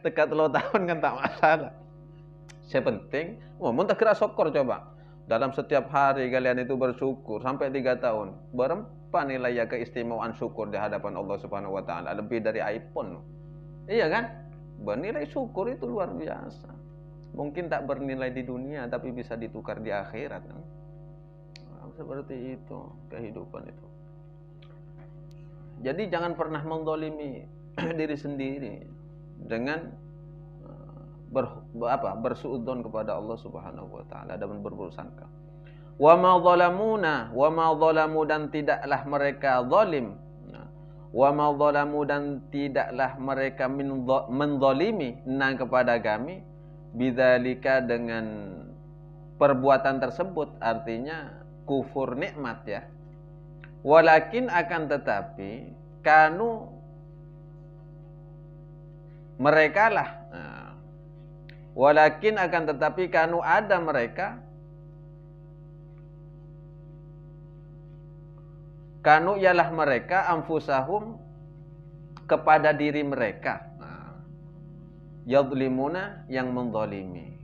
Tekat 3 tahun kan tak masalah. Yang penting, mun tak kira syukur coba. Dalam setiap hari kalian itu bersyukur sampai 3 tahun. Berapa nilai ya keistimewaan syukur di hadapan Allah Subhanahu wa taala? Lebih dari iPhone. Iya kan? Bernilai syukur itu luar biasa. Mungkin tak bernilai di dunia tapi bisa ditukar di akhirat. Seperti itu kehidupan itu. Jadi jangan pernah menzalimi diri sendiri dengan bersuudzon kepada Allah Subhanahu wa taala dan berburuk sangka. Wa ma zalamu dan tidaklah mereka zalim. Wa ma zalamu dan tidaklah mereka menzalimi kepada kami bidzalika dengan perbuatan tersebut, artinya kufur nikmat ya. Walakin akan tetapi kanu mereka lah. Walakin akan tetapi kanu ada mereka kanu ialah mereka anfusahum kepada diri mereka. Yadlimuna yang menzalimi.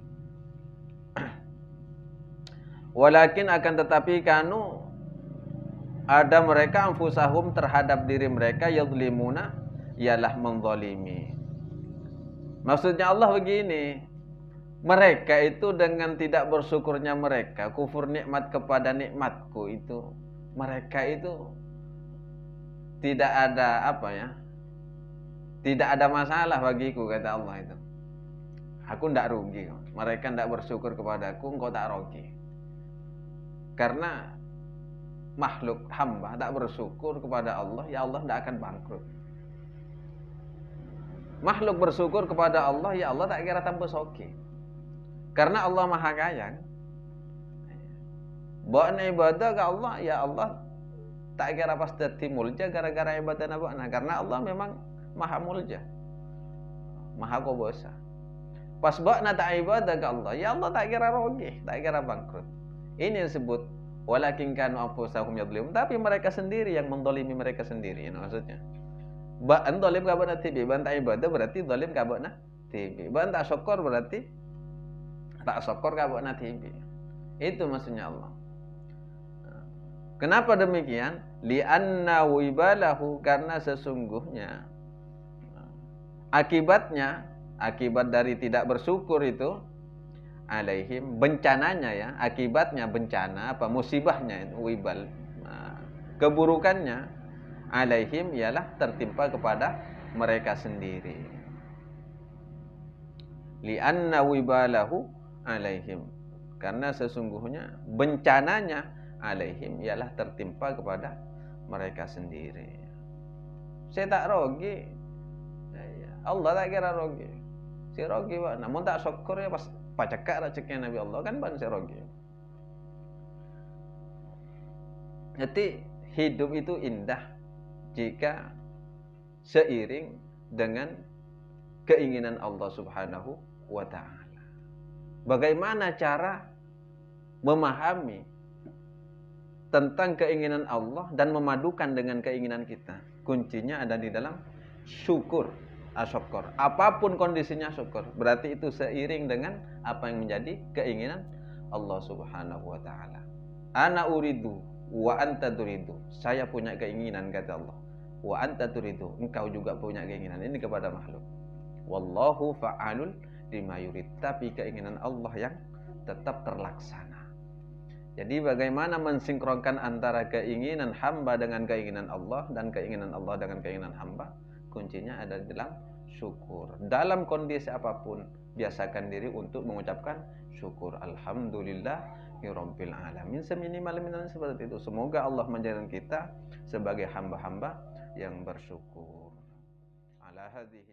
Walakin akan tetapi kanu ada mereka anfusahum terhadap diri mereka yadlimuna ialah menzalimi. Maksudnya Allah begini, mereka itu dengan tidak bersyukurnya mereka, kufur nikmat kepada nikmatku itu, mereka itu tidak ada apa ya, tidak ada masalah bagiku, kata Allah itu. Aku tidak rugi. Mereka tidak bersyukur kepadaku, engkau tak rugi. Karena makhluk hamba tak bersyukur kepada Allah, ya Allah tidak akan bangkrut. Makhluk bersyukur kepada Allah, ya Allah tak kira tambah soki. Karena Allah maha kaya. Buat ibadah ke Allah, ya Allah tak kira pas dadi mulja gara-gara ibadah nabana. Karena Allah memang maha mulja, maha kuasa. Pas bakna tak ibadah ke Allah, ya Allah tak kira rugi, tak kira bangkrut. Ini disebut walakin kanu anfusahum yadhlimun, tapi mereka sendiri yang mendolimi mereka sendiri, maksudnya. Ba dolim ka bakna tibi, ban tak ibadah berarti dolim ka bakna tibi. Ban tak syukur berarti tak syukur ka bakna tibi. Itu maksudnya Allah. Kenapa demikian? Li'anna wibalahu, karena sesungguhnya akibatnya, akibat dari tidak bersyukur itu alaihim, bencananya ya, akibatnya bencana apa musibahnya itu wibal, keburukannya alaihim ialah tertimpa kepada mereka sendiri. Li'anna wibalahu alaihim, karena sesungguhnya bencananya alaihim ialah tertimpa kepada mereka sendiri. Saya tak rogi, Allah tak kira rogi. Si rogi pak, namun tak syukur ya pas pacakak rezeki Nabi Allah kan ban si rogi. Jadi hidup itu indah jika seiring dengan keinginan Allah Subhanahu wa ta'ala. Bagaimana cara memahami tentang keinginan Allah dan memadukan dengan keinginan kita? Kuncinya ada di dalam syukur, asyukur. Apapun kondisinya syukur. Berarti itu seiring dengan apa yang menjadi keinginan Allah Subhanahu wa ta'ala. Ana uridu wa anta turidu. Saya punya keinginan, kata Allah. Wa anta turidu. Engkau juga punya keinginan. Ini kepada makhluk. Wallahu fa'alul lima yurid. Tapi keinginan Allah yang tetap terlaksana. Jadi bagaimana mensinkronkan antara keinginan hamba dengan keinginan Allah dan keinginan Allah dengan keinginan hamba? Kuncinya ada di dalam syukur. Dalam kondisi apapun, biasakan diri untuk mengucapkan syukur. Alhamdulillahirabbil alamin. Seminimal-minimal seperti itu. Semoga Allah menjadikan kita sebagai hamba-hamba yang bersyukur. Ala hadhihi